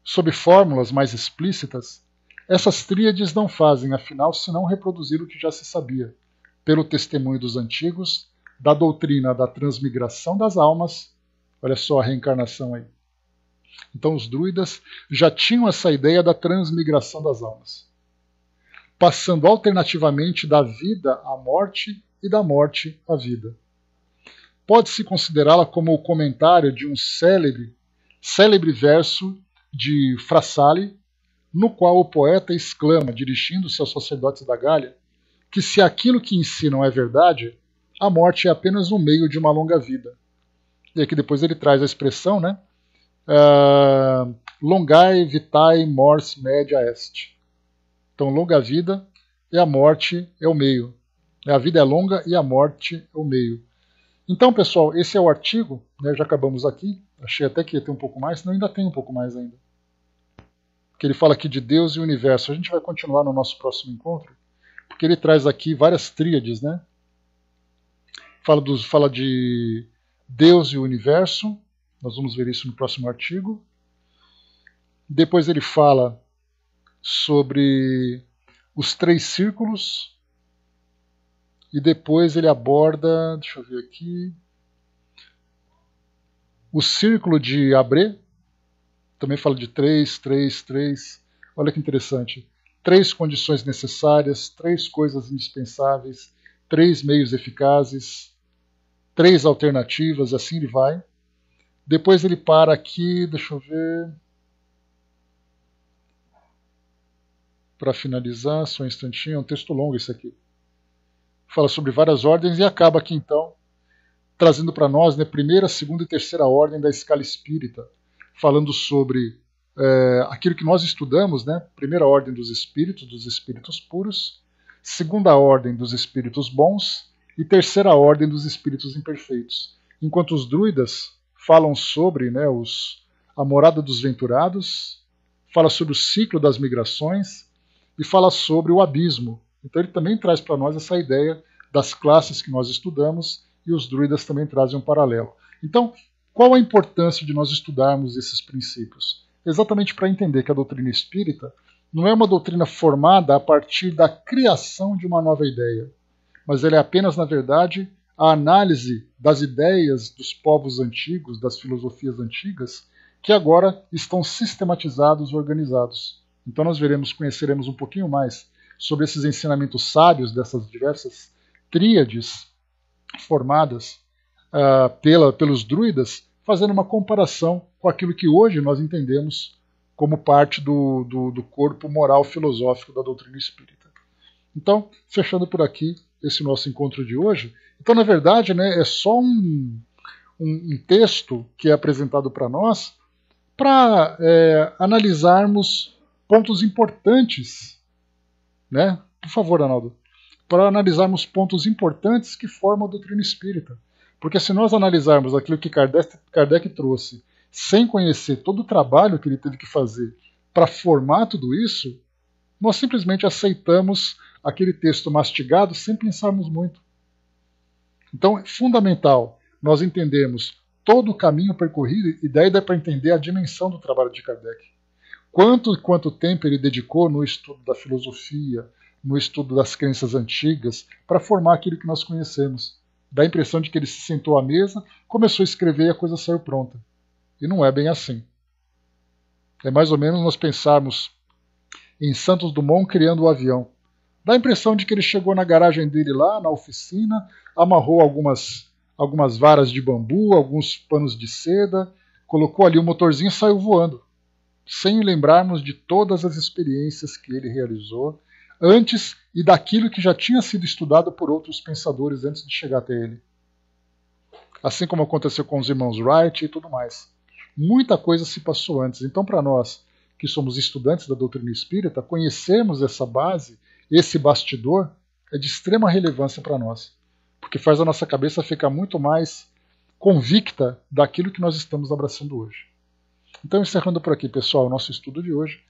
Sob fórmulas mais explícitas, essas tríades não fazem, afinal, senão reproduzir o que já se sabia, pelo testemunho dos antigos, da doutrina da transmigração das almas. Olha só a reencarnação aí. Então os druidas já tinham essa ideia da transmigração das almas, passando alternativamente da vida à morte e da morte à vida. Pode-se considerá-la como o comentário de um célebre verso de Frassali, no qual o poeta exclama, dirigindo-se aos sacerdotes da Gália, que se aquilo que ensinam é verdade, a morte é apenas um meio de uma longa vida. E aqui depois ele traz a expressão, né? Longae vitae mors media est. Então, longa vida e a morte é o meio. A vida é longa e a morte é o meio. Então, pessoal, esse é o artigo, né? Já acabamos aqui. Achei até que ia ter um pouco mais, não, ainda tem um pouco mais ainda. Que ele fala aqui de Deus e o universo. A gente vai continuar no nosso próximo encontro, porque ele traz aqui várias tríades, né? Fala de Deus e o universo. Nós vamos ver isso no próximo artigo. Depois ele fala sobre os 3 círculos. E depois ele aborda, deixa eu ver aqui, o círculo de Abré. Também fala de 3. Olha que interessante. 3 condições necessárias, 3 coisas indispensáveis, 3 meios eficazes, 3 alternativas, assim ele vai. Depois ele para aqui, deixa eu ver. Para finalizar, só um instantinho, é um texto longo esse aqui. Fala sobre várias ordens e acaba aqui então trazendo para nós, né, primeira, segunda e terceira ordem da escala espírita, falando sobre aquilo que nós estudamos, né, primeira ordem dos espíritos puros, segunda ordem dos espíritos bons e terceira ordem dos espíritos imperfeitos. Enquanto os druidas falam sobre, né, a morada dos venturados, fala sobre o ciclo das migrações e fala sobre o abismo. Então ele também traz para nós essa ideia das classes que nós estudamos e os druidas também trazem um paralelo. Então, qual a importância de nós estudarmos esses princípios? Exatamente para entender que a doutrina espírita não é uma doutrina formada a partir da criação de uma nova ideia, mas ela é apenas, na verdade, a análise das ideias dos povos antigos, das filosofias antigas, que agora estão sistematizados e organizados. Então nós conheceremos um pouquinho mais sobre esses ensinamentos sábios dessas diversas tríades formadas pelos druidas, fazendo uma comparação com aquilo que hoje nós entendemos como parte do corpo moral filosófico da doutrina espírita. Então, fechando por aqui esse nosso encontro de hoje. Então, na verdade, né, é só um texto que é apresentado para nós para analisarmos pontos importantes, né? Por favor, Arnaldo, para analisarmos pontos importantes que formam a doutrina espírita. Porque se nós analisarmos aquilo que Kardec trouxe, sem conhecer todo o trabalho que ele teve que fazer para formar tudo isso, nós simplesmente aceitamos aquele texto mastigado sem pensarmos muito. Então é fundamental nós entendermos todo o caminho percorrido, e daí dá para entender a dimensão do trabalho de Kardec. Quanto tempo ele dedicou no estudo da filosofia, no estudo das crenças antigas, para formar aquilo que nós conhecemos. Dá a impressão de que ele se sentou à mesa, começou a escrever e a coisa saiu pronta. E não é bem assim. É mais ou menos nós pensarmos em Santos Dumont criando o avião. Dá a impressão de que ele chegou na garagem dele lá, na oficina, amarrou algumas varas de bambu, alguns panos de seda, colocou ali o motorzinho e saiu voando, sem lembrarmos de todas as experiências que ele realizou antes e daquilo que já tinha sido estudado por outros pensadores antes de chegar até ele. Assim como aconteceu com os irmãos Wright e tudo mais. Muita coisa se passou antes. Então, para nós que somos estudantes da doutrina espírita, conhecermos essa base, esse bastidor, é de extrema relevância para nós, porque faz a nossa cabeça ficar muito mais convicta daquilo que nós estamos abraçando hoje. Então, encerrando por aqui, pessoal, o nosso estudo de hoje.